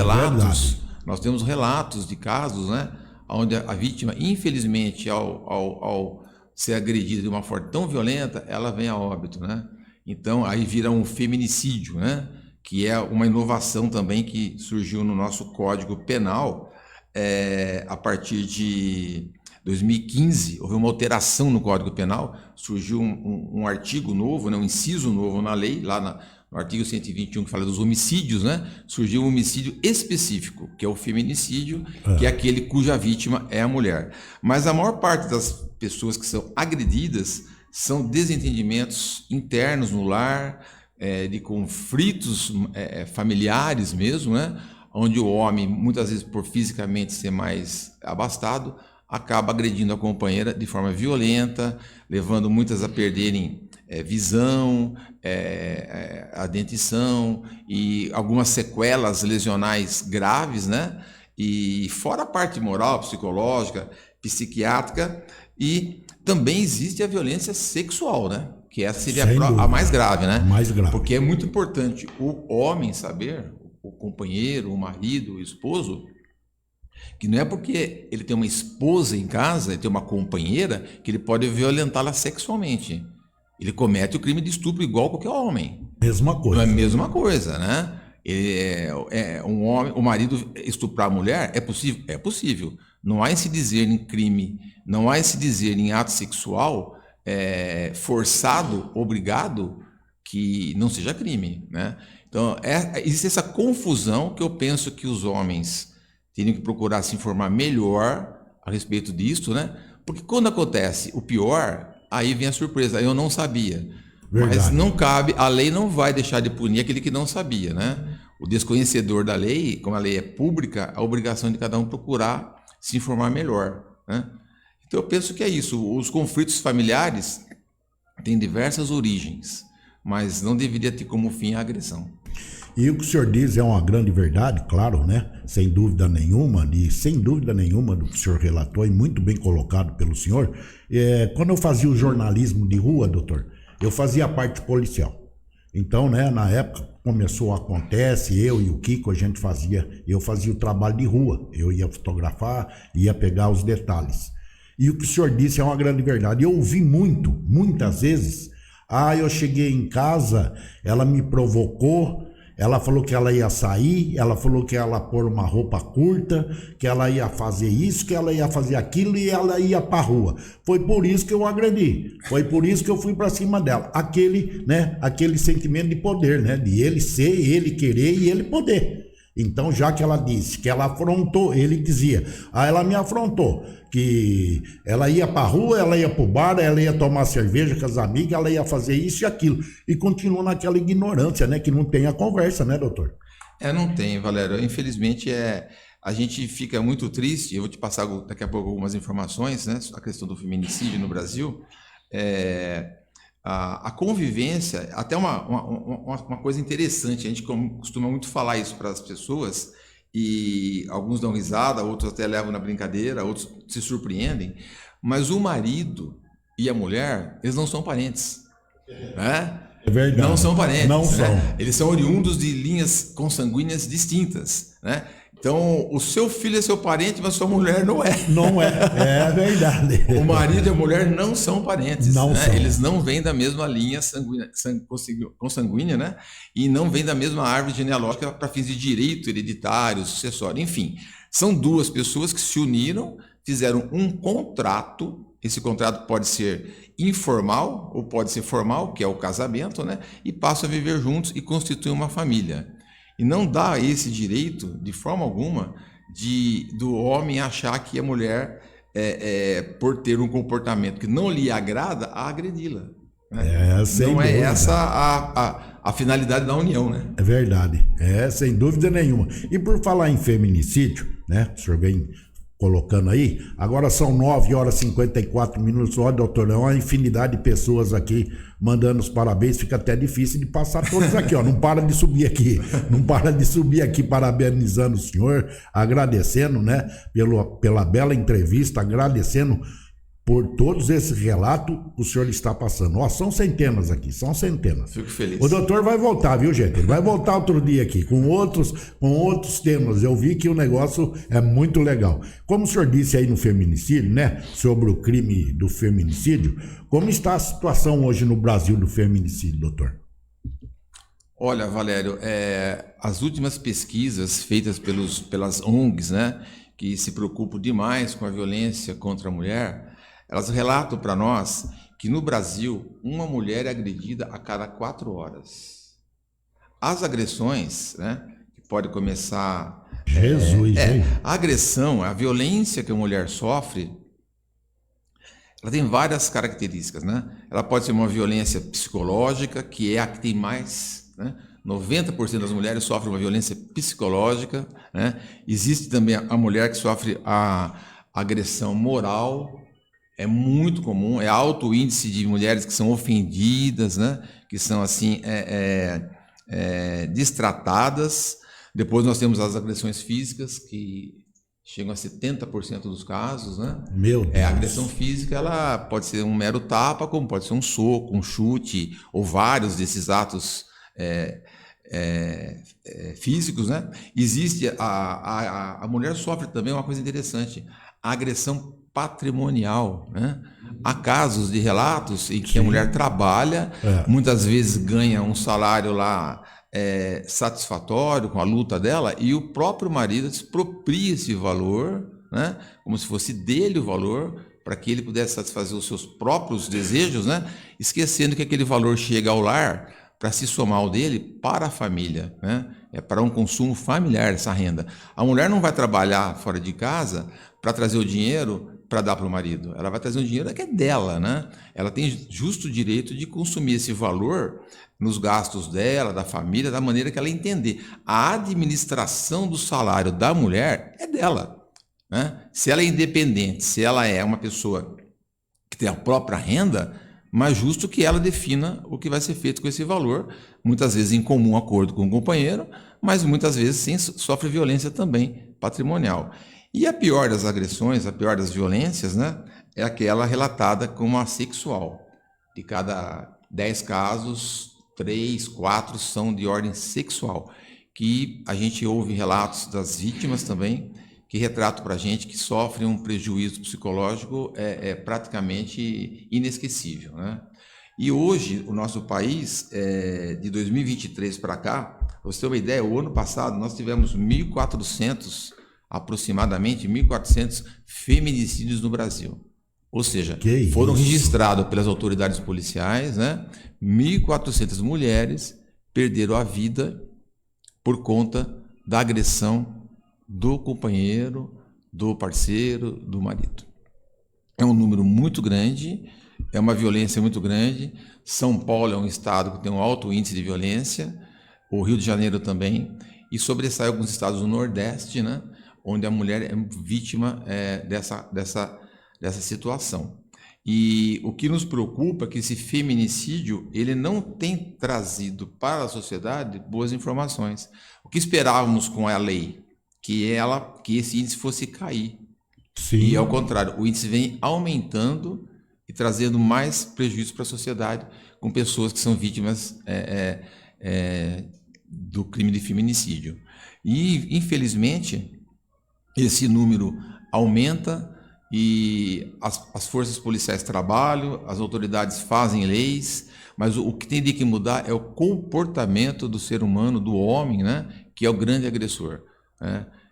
relatos de casos, né? Onde a vítima, infelizmente, ao ser agredida de uma forma tão violenta, ela vem a óbito, né? Então, aí vira um feminicídio, né? Que é uma inovação também que surgiu no nosso Código Penal. A partir de 2015, houve uma alteração no Código Penal, surgiu um artigo novo, né? Um inciso novo na lei, lá no artigo 121, que fala dos homicídios, né? Surgiu um homicídio específico, que é o feminicídio, que é aquele cuja vítima é a mulher. Mas a maior parte das pessoas que são agredidas são desentendimentos internos no lar, de conflitos familiares mesmo, né? Onde o homem, muitas vezes por fisicamente ser mais abastado, acaba agredindo a companheira de forma violenta, levando muitas a perderem visão, a dentição e algumas sequelas lesionais graves, né? E fora a parte moral, psicológica, psiquiátrica, e também existe a violência sexual, né? Que essa seria a mais grave, né? Mais grave. Porque é muito importante o homem saber, o companheiro, o marido, o esposo, que não é porque ele tem uma esposa em casa, ele tem uma companheira, que ele pode violentá-la sexualmente. Ele comete o crime de estupro igual qualquer homem. Mesma coisa. Não é a mesma coisa, né? Um homem, o marido estuprar a mulher é possível? É possível. Não há em se dizer em crime, não há em se dizer em ato sexual forçado, obrigado, que não seja crime, né? Então, existe essa confusão que eu penso que os homens teriam que procurar se informar melhor a respeito disso, né? Porque quando acontece o pior, aí vem a surpresa, eu não sabia. Verdade. Mas não cabe, a lei não vai deixar de punir aquele que não sabia, né? O desconhecedor da lei, como a lei é pública, a obrigação de cada um procurar se informar melhor, né? Então eu penso que é isso, os conflitos familiares têm diversas origens, mas não deveria ter como fim a agressão. E o que o senhor diz é uma grande verdade, claro, né? Sem dúvida nenhuma do que o senhor relatou e muito bem colocado pelo senhor. Quando eu fazia o jornalismo de rua, doutor, eu fazia a parte policial. Então, né, na época acontece, eu e o Kiko, eu fazia o trabalho de rua. Eu ia fotografar, ia pegar os detalhes. E o que o senhor disse é uma grande verdade. Eu ouvi muitas vezes, eu cheguei em casa, ela me provocou, ela falou que ela ia sair, ela falou que ela ia pôr uma roupa curta, que ela ia fazer isso, que ela ia fazer aquilo e ela ia pra rua. Foi por isso que eu agredi, foi por isso que eu fui pra cima dela. Aquele sentimento de poder, né? De ele ser, ele querer e ele poder. Então, já que ela disse que ela afrontou, ele dizia, ela me afrontou, que ela ia pra rua, ela ia pro bar, ela ia tomar cerveja com as amigas, ela ia fazer isso e aquilo. E continua naquela ignorância, né? Que não tem a conversa, né, doutor? Não tem, Valério. Infelizmente, a gente fica muito triste. Eu vou te passar daqui a pouco algumas informações, né? A questão do feminicídio no Brasil. A convivência, até uma coisa interessante, a gente costuma muito falar isso para as pessoas, e alguns dão risada, outros até levam na brincadeira, outros se surpreendem, mas o marido e a mulher, eles não são parentes, né? É verdade. Não são parentes. Não são. Eles são oriundos de linhas consanguíneas distintas, né? Então, o seu filho é seu parente, mas sua mulher não é. Não é, é verdade. O marido e a mulher não são parentes. Não são. Eles não vêm da mesma linha consanguínea, né? E não vêm da mesma árvore genealógica para fins de direito hereditário, sucessório. Enfim, são duas pessoas que se uniram, fizeram um contrato Esse contrato pode ser informal ou pode ser formal, que é o casamento, né? E passam a viver juntos e constituem uma família. E não dá esse direito, de forma alguma, do homem achar que a mulher, por ter um comportamento que não lhe agrada, a agredi-la. Né? Não é essa a finalidade da união, né? É verdade, sem dúvida nenhuma. E por falar em feminicídio, né? O senhor vem colocando aí, agora são 9h54. Olha, doutor, é uma infinidade de pessoas aqui mandando os parabéns, fica até difícil de passar todos aqui, ó. Não para de subir aqui, parabenizando o senhor, agradecendo, né, pela bela entrevista, agradecendo por todos esses relatos que o senhor está passando. Ó, são centenas aqui, são centenas. Fico feliz. O doutor vai voltar, viu, gente? Ele vai voltar outro dia aqui com outros temas. Eu vi que o negócio é muito legal. Como o senhor disse aí no feminicídio, né? Sobre o crime do feminicídio, como está a situação hoje no Brasil do feminicídio, doutor? Olha, Valério, as últimas pesquisas feitas pelas ONGs, né? Que se preocupam demais com a violência contra a mulher, elas relatam para nós que no Brasil uma mulher é agredida a cada 4 horas. As agressões, né, que pode começar... a agressão, a violência que a mulher sofre, ela tem várias características, né? Ela pode ser uma violência psicológica, que é a que tem mais, né? 90% das mulheres sofrem uma violência psicológica, né? Existe também a mulher que sofre a agressão moral, é muito comum, é alto o índice de mulheres que são ofendidas, né? Que são assim, destratadas. Depois nós temos as agressões físicas, que chegam a 70% dos casos, né? Meu Deus. A agressão física, ela pode ser um mero tapa, como pode ser um soco, um chute, ou vários desses atos físicos, né? Existe a mulher sofre também uma coisa interessante, a agressão patrimonial, né? Há casos de relatos em que a mulher trabalha, muitas vezes ganha um salário lá satisfatório com a luta dela, e o próprio marido expropria esse valor, né? Como se fosse dele o valor, para que ele pudesse satisfazer os seus próprios desejos, né? Esquecendo que aquele valor chega ao lar para se somar ao dele para a família, né? É para um consumo familiar essa renda. A mulher não vai trabalhar fora de casa para trazer o dinheiro para dar para o marido. Ela vai trazer um dinheiro que é dela, né? Ela tem justo direito de consumir esse valor nos gastos dela, da família, da maneira que ela entender. A administração do salário da mulher é dela, né? Se ela é independente, se ela é uma pessoa que tem a própria renda, mais justo que ela defina o que vai ser feito com esse valor, muitas vezes em comum acordo com o companheiro, mas muitas vezes sofre violência também patrimonial. E a pior das agressões, a pior das violências, né, é aquela relatada como a sexual. De cada 10 casos, 3, 4 são de ordem sexual, que a gente ouve relatos das vítimas também, que retratam para a gente que sofrem um prejuízo psicológico praticamente inesquecível, né? E hoje, o nosso país, de 2023 para cá, para você ter uma ideia, o ano passado nós tivemos 1.400, aproximadamente 1.400 feminicídios no Brasil. Ou seja, foram registrados pelas autoridades policiais, né? 1.400 mulheres perderam a vida por conta da agressão do companheiro, do parceiro, do marido. É um número muito grande, é uma violência muito grande. São Paulo é um estado que tem um alto índice de violência, o Rio de Janeiro também, e sobressai alguns estados do Nordeste, né, onde a mulher é vítima dessa situação. E o que nos preocupa é que esse feminicídio ele não tem trazido para a sociedade boas informações. O que esperávamos com a lei? Que esse índice fosse cair. Sim. E ao contrário, o índice vem aumentando e trazendo mais prejuízo para a sociedade com pessoas que são vítimas do crime de feminicídio. E, infelizmente, esse número aumenta e as forças policiais trabalham, as autoridades fazem leis, mas o que tem de que mudar é o comportamento do ser humano, do homem, né, que é o grande agressor.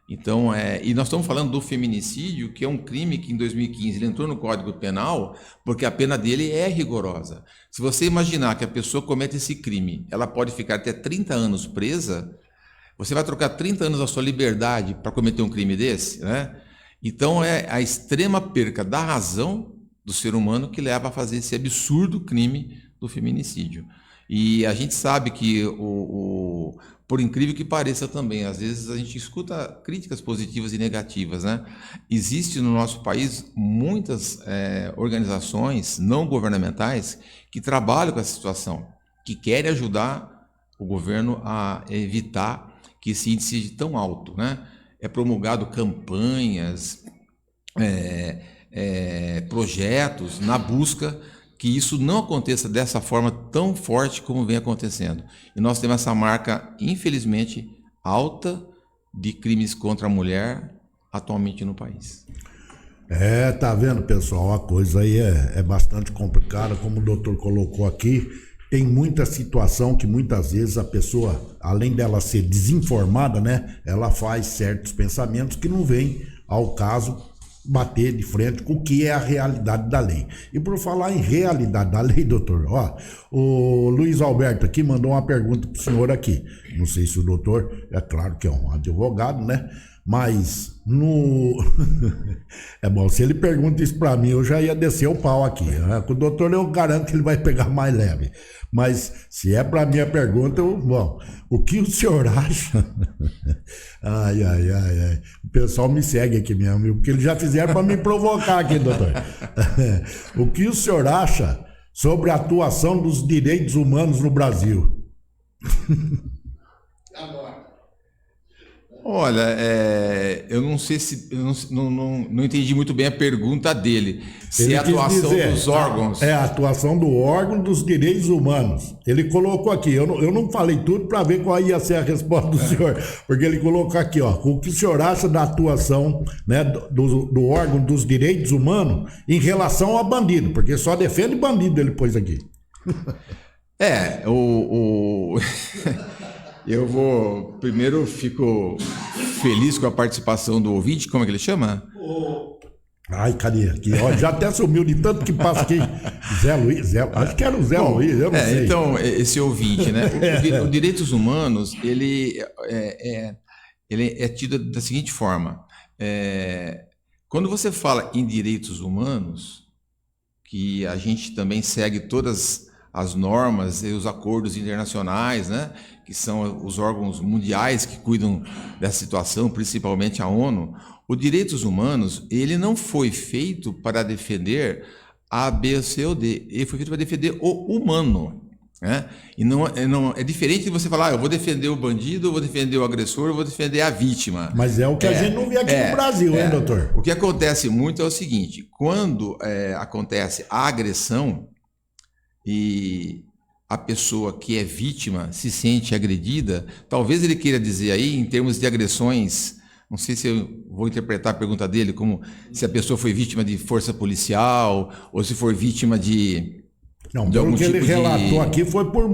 Então, e nós estamos falando do feminicídio, que é um crime que em 2015 ele entrou no Código Penal, porque a pena dele é rigorosa. Se você imaginar que a pessoa comete esse crime, ela pode ficar até 30 anos presa, você vai trocar 30 anos da sua liberdade para cometer um crime desse, né? Então, é a extrema perca da razão do ser humano que leva a fazer esse absurdo crime do feminicídio. E a gente sabe que, por incrível que pareça também, às vezes a gente escuta críticas positivas e negativas, né? Existe no nosso país muitas organizações não governamentais que trabalham com essa situação, que querem ajudar o governo a evitar que esse índice seja tão alto, né? É promulgado campanhas, projetos na busca que isso não aconteça dessa forma tão forte como vem acontecendo. E nós temos essa marca, infelizmente, alta de crimes contra a mulher atualmente no país. Tá vendo, pessoal? A coisa aí é bastante complicada, como o doutor colocou aqui. Tem muita situação que muitas vezes a pessoa, além dela ser desinformada, né, ela faz certos pensamentos que não vêm ao caso bater de frente com o que é a realidade da lei. E por falar em realidade da lei, doutor, o Luiz Alberto aqui mandou uma pergunta pro senhor aqui. Não sei se o doutor, é claro que é um advogado, né? Mas é bom, se ele pergunta isso para mim, eu já ia descer o pau aqui. Com o doutor eu garanto que ele vai pegar mais leve. Mas se é para mim a pergunta, bom, o que o senhor acha? Ai. O pessoal me segue aqui mesmo, porque eles já fizeram para me provocar aqui, doutor. O que o senhor acha sobre a atuação dos direitos humanos no Brasil? Olha, eu não sei se... Eu não entendi muito bem a pergunta dele. Se é a atuação dos órgãos... É a atuação do órgão dos direitos humanos. Ele colocou aqui, eu não falei tudo para ver qual ia ser a resposta do senhor, porque ele colocou aqui, o que o senhor acha da atuação, né, do órgão dos direitos humanos em relação a bandido, porque só defende bandido, ele pôs aqui. Eu primeiro fico feliz com a participação do ouvinte, como é que ele chama? Ai, cadê? Aqui, já até sumiu de tanto que passa aqui. Zé Luiz, acho que era o Zé Luiz, eu não sei. Então, esse ouvinte, né? Os direitos humanos, ele é tido da seguinte forma. Quando você fala em direitos humanos, que a gente também segue todas as normas e os acordos internacionais, né, que são os órgãos mundiais que cuidam dessa situação, principalmente a ONU, os direitos humanos, ele não foi feito para defender A, B, C ou D, ele foi feito para defender o humano, né? E não é diferente de você falar, eu vou defender o bandido, eu vou defender o agressor, eu vou defender a vítima. Mas é o que a gente não vê aqui no Brasil, hein, doutor? O que acontece muito é o seguinte, quando acontece a agressão, e a pessoa que é vítima se sente agredida, talvez ele queira dizer aí, em termos de agressões, não sei se eu vou interpretar a pergunta dele como se a pessoa foi vítima de força policial, ou se foi vítima de... Não, pelo que ele relatou aqui foi por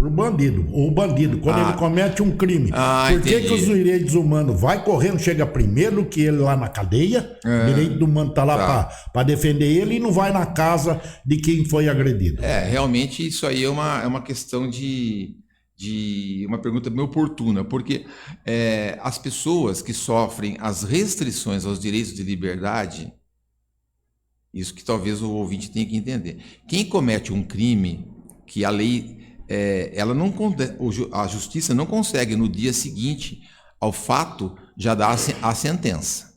bandido. O bandido, quando ele comete um crime. Por que os direitos humanos vai correndo, chega primeiro que ele lá na cadeia, o direito humano está lá para defender ele e não vai na casa de quem foi agredido. Realmente isso aí é uma questão de uma pergunta bem oportuna, porque as pessoas que sofrem as restrições aos direitos de liberdade, isso que talvez o ouvinte tenha que entender. Quem comete um crime que a lei, a justiça não consegue no dia seguinte ao fato já dar a sentença.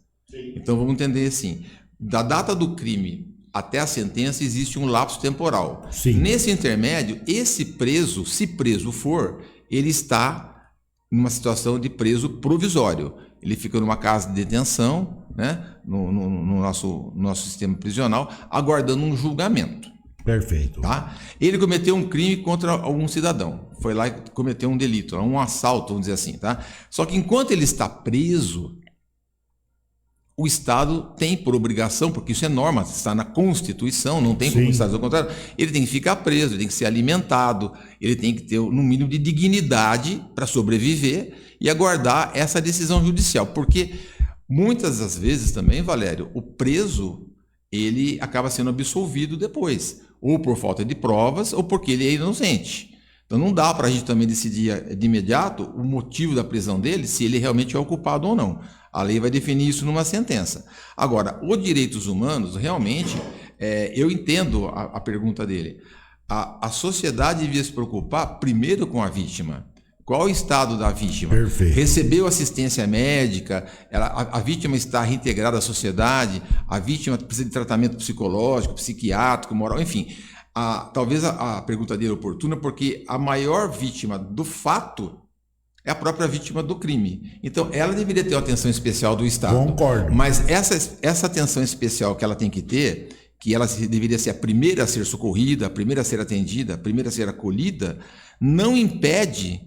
Então vamos entender assim, da data do crime até a sentença existe um lapso temporal. Sim. Nesse intermédio, esse preso, se preso for, ele está numa situação de preso provisório. Ele fica numa casa de detenção, né, no nosso sistema prisional, aguardando um julgamento. Perfeito. Tá? Ele cometeu um crime contra algum cidadão. Foi lá e cometeu um delito, um assalto, vamos dizer assim. Tá? Só que enquanto ele está preso, o Estado tem por obrigação, porque isso é norma, está na Constituição, não tem como o Estado fazer o contrário, ele tem que ficar preso, ele tem que ser alimentado, ele tem que ter no mínimo de dignidade para sobreviver, e aguardar essa decisão judicial, porque muitas das vezes também, Valério, o preso ele acaba sendo absolvido depois, ou por falta de provas, ou porque ele é inocente. Então não dá para a gente também decidir de imediato o motivo da prisão dele, se ele realmente é o culpado ou não. A lei vai definir isso numa sentença. Agora, os direitos humanos, realmente, eu entendo a pergunta dele. A sociedade devia se preocupar primeiro com a vítima. Qual o estado da vítima? Perfeito. Recebeu assistência médica, a vítima está reintegrada à sociedade, a vítima precisa de tratamento psicológico, psiquiátrico, moral, enfim. Talvez a pergunta dele é oportuna, porque a maior vítima do fato é a própria vítima do crime. Então, ela deveria ter uma atenção especial do Estado. Concordo. Mas essa atenção especial que ela tem que ter, que ela deveria ser a primeira a ser socorrida, a primeira a ser atendida, a primeira a ser acolhida, não impede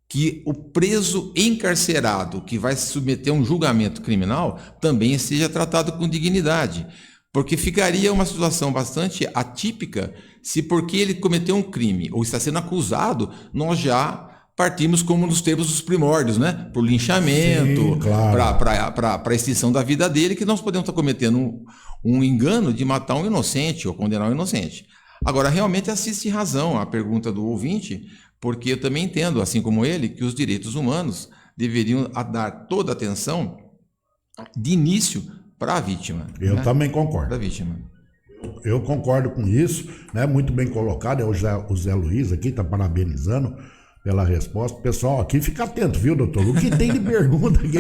que o preso encarcerado que vai se submeter a um julgamento criminal também seja tratado com dignidade. Porque ficaria uma situação bastante atípica se, porque ele cometeu um crime ou está sendo acusado, nós já partimos como nos tempos dos primórdios, né? Por linchamento, claro, para a extinção da vida dele, que nós podemos estar cometendo um engano de matar um inocente ou condenar um inocente. Agora, realmente assiste razão a pergunta do ouvinte, porque eu também entendo, assim como ele, que os direitos humanos deveriam dar toda a atenção de início para a vítima. Eu também concordo. Para a vítima. Eu concordo com isso, né? Muito bem colocado. O Zé Luiz aqui está parabenizando pela resposta. Pessoal, aqui fica atento, viu, doutor? O que tem de pergunta aqui?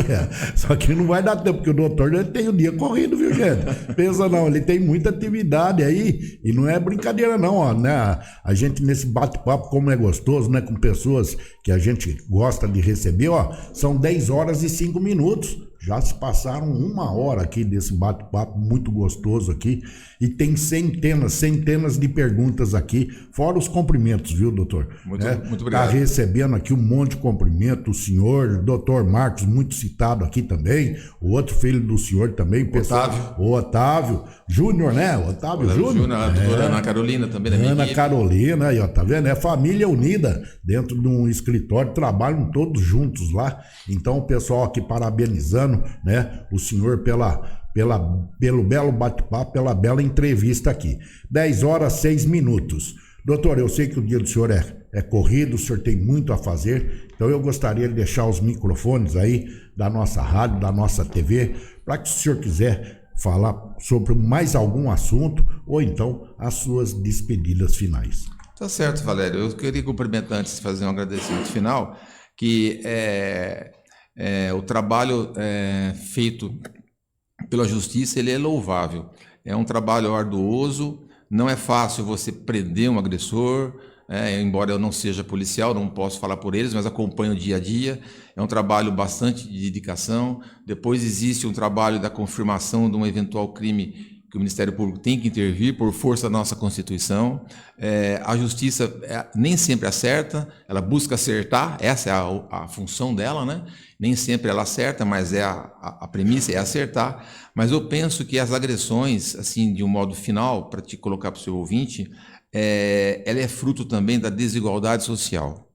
Só que não vai dar tempo, porque o doutor ele tem o dia corrido, viu, gente? Pensa não, ele tem muita atividade aí, e não é brincadeira não, ó, né? A gente nesse bate-papo, como é gostoso, né? Com pessoas que a gente gosta de receber, ó, são 10 horas e 5 minutos. Já se passaram 1 hora aqui desse bate-papo muito gostoso aqui, e tem centenas de perguntas aqui, fora os cumprimentos, viu, doutor? Muito obrigado. Está recebendo aqui um monte de cumprimento, o senhor, doutor Marcos, muito citado aqui também, o outro filho do senhor também, o Otávio Júnior, né? Otávio Júnior. A doutora Ana Carolina também, da minha Ana equipe. Carolina, aí, ó, tá vendo? É família unida dentro de um escritório, trabalham todos juntos lá. Então, o pessoal aqui parabenizando, né, o senhor pelo belo bate-papo, pela bela entrevista aqui. 10 horas 6 minutos. Doutor, eu sei que o dia do senhor é corrido, o senhor tem muito a fazer, então eu gostaria de deixar os microfones aí da nossa rádio, da nossa TV, para que se o senhor quiser falar sobre mais algum assunto, ou então as suas despedidas finais. Tá certo, Valério. Eu queria cumprimentar, antes de fazer um agradecimento final, que o trabalho feito pela justiça, ele é louvável. É um trabalho arduoso, não é fácil você prender um agressor, embora eu não seja policial, não posso falar por eles, mas acompanho o dia a dia. É um trabalho bastante de dedicação. Depois existe um trabalho da confirmação de um eventual crime que o Ministério Público tem que intervir por força da nossa Constituição. A Justiça nem sempre acerta, ela busca acertar, essa é a função dela, né? Nem sempre ela acerta, mas a premissa é acertar. Mas eu penso que as agressões, assim, de um modo final, para te colocar para o seu ouvinte, ela é fruto também da desigualdade social.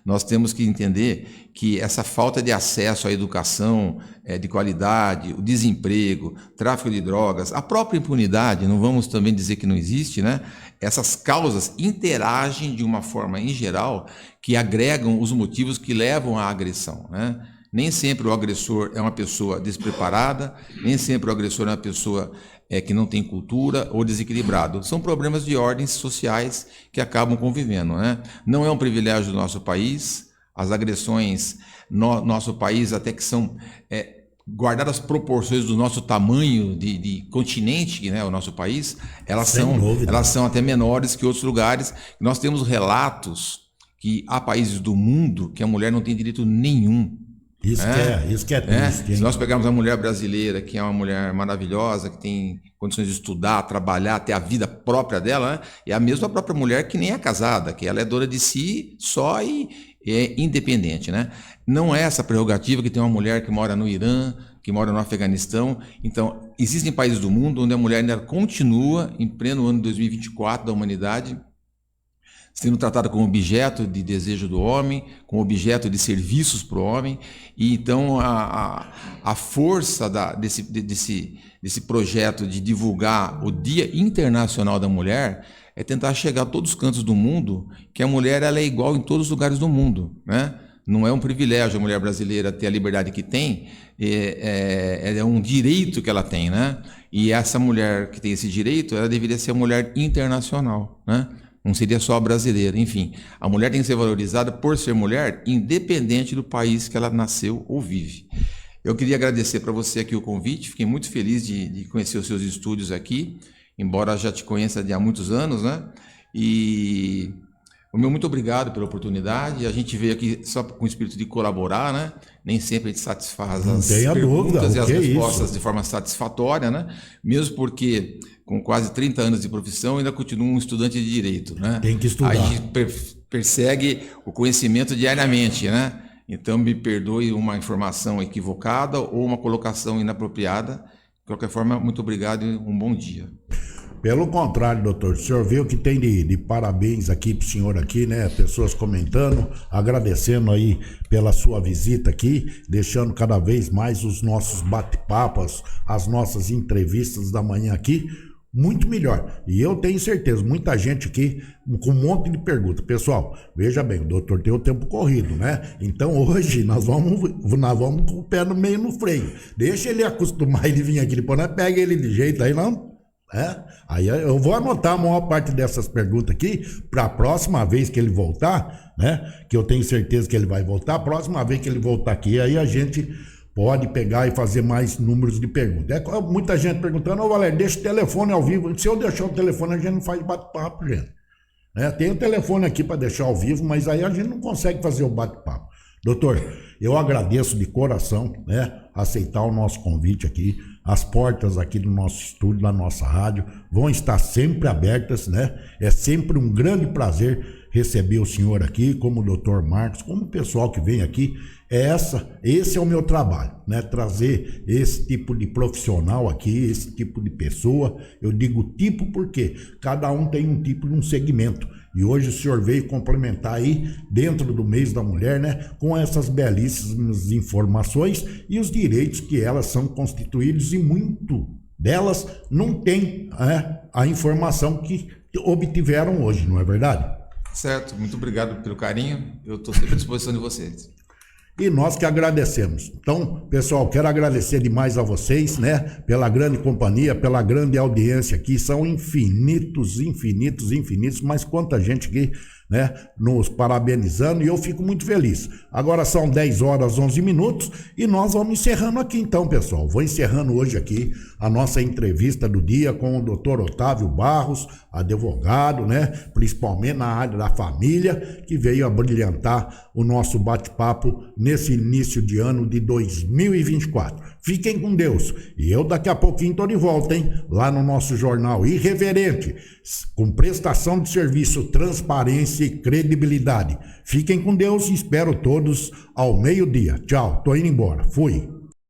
Nós temos que entender que essa falta de acesso à educação de qualidade, o desemprego, tráfico de drogas, a própria impunidade, não vamos também dizer que não existe, né? Essas causas interagem de uma forma, em geral, que agregam os motivos que levam à agressão, né? Nem sempre o agressor é uma pessoa despreparada, nem sempre o agressor é uma pessoa que não tem cultura ou desequilibrado. São problemas de ordens sociais que acabam convivendo, né? Não é um privilégio do nosso país. As agressões no nosso país, até que são guardadas as proporções do nosso tamanho de continente, né, o nosso país, elas são até menores que outros lugares. Nós temos relatos que há países do mundo que a mulher não tem direito nenhum. Isso que é triste. Se nós pegarmos a mulher brasileira, que é uma mulher maravilhosa, que tem condições de estudar, trabalhar, ter a vida própria dela, né? É a mesma própria mulher que nem é casada, que ela é dona de si só e é independente, né? Não é essa prerrogativa que tem uma mulher que mora no Irã, que mora no Afeganistão. Então, existem países do mundo onde a mulher ainda continua, em pleno ano 2024 da humanidade, sendo tratada como objeto de desejo do homem, como objeto de serviços para o homem. E então a força desse projeto de divulgar o Dia Internacional da Mulher é tentar chegar a todos os cantos do mundo, que a mulher ela é igual em todos os lugares do mundo, né? Não é um privilégio a mulher brasileira ter a liberdade que tem, é um direito que ela tem, né? E essa mulher que tem esse direito, ela deveria ser a mulher internacional, né? Não seria só a brasileira. Enfim, a mulher tem que ser valorizada por ser mulher, independente do país que ela nasceu ou vive. Eu queria agradecer para você aqui o convite, fiquei muito feliz de conhecer os seus estúdios aqui, embora já te conheça há muitos anos, né? E o meu muito obrigado pela oportunidade. A gente veio aqui só com o espírito de colaborar, né? Nem sempre a gente satisfaz as perguntas e as respostas de forma satisfatória, né? Mesmo porque, com quase 30 anos de profissão, ainda continuo um estudante de direito, né? Tem que estudar. A gente persegue o conhecimento diariamente, né? Então, me perdoe uma informação equivocada ou uma colocação inapropriada. De qualquer forma, muito obrigado e um bom dia. Pelo contrário, doutor, o senhor vê o que tem de parabéns aqui pro senhor aqui, né? Pessoas comentando, agradecendo aí pela sua visita aqui, deixando cada vez mais os nossos bate-papos, as nossas entrevistas da manhã aqui muito melhor. E eu tenho certeza, muita gente aqui com um monte de perguntas. Pessoal, veja bem, o doutor tem o tempo corrido, né? Então hoje nós vamos com o pé no meio no freio. Deixa ele acostumar, ele vir aqui, depois nós pega ele de jeito aí, não... Aí eu vou anotar a maior parte dessas perguntas aqui para a próxima vez que ele voltar, né? Que eu tenho certeza que ele vai voltar. A próxima vez que ele voltar aqui, aí a gente pode pegar e fazer mais números de perguntas. Muita gente perguntando: ô Valério, deixa o telefone ao vivo. Se eu deixar o telefone, a gente não faz bate-papo, gente. Tem o telefone aqui para deixar ao vivo, mas aí a gente não consegue fazer o bate-papo. Doutor, eu agradeço de coração, né, aceitar o nosso convite aqui. As portas aqui do nosso estúdio, da nossa rádio, vão estar sempre abertas, né? É sempre um grande prazer receber o senhor aqui, como o doutor Marcos, como o pessoal que vem aqui. Esse é o meu trabalho, né? Trazer esse tipo de profissional aqui, esse tipo de pessoa. Eu digo tipo porque cada um tem um tipo de um segmento. E hoje o senhor veio complementar aí, dentro do mês da mulher, né? Com essas belíssimas informações e os direitos que elas são constituídos, e muito delas não tem a informação que obtiveram hoje, não é verdade? Certo, muito obrigado pelo carinho. Eu estou sempre à disposição de vocês. E nós que agradecemos. Então, pessoal, quero agradecer demais a vocês, né? Pela grande companhia, pela grande audiência aqui. São infinitos, mas quanta gente aqui, né? Nos parabenizando, e eu fico muito feliz. Agora são 10 horas 11 minutos e nós vamos encerrando aqui então, pessoal. Vou encerrando hoje aqui a nossa entrevista do dia com o Dr. Otávio Barros, advogado, né? Principalmente na área da família, que veio a brilhantar o nosso bate-papo nesse início de ano de 2024. Fiquem com Deus. E eu daqui a pouquinho estou de volta, hein? Lá no nosso jornal Irreverente, com prestação de serviço, transparência e credibilidade. Fiquem com Deus e espero todos ao meio-dia. Tchau, tô indo embora. Fui.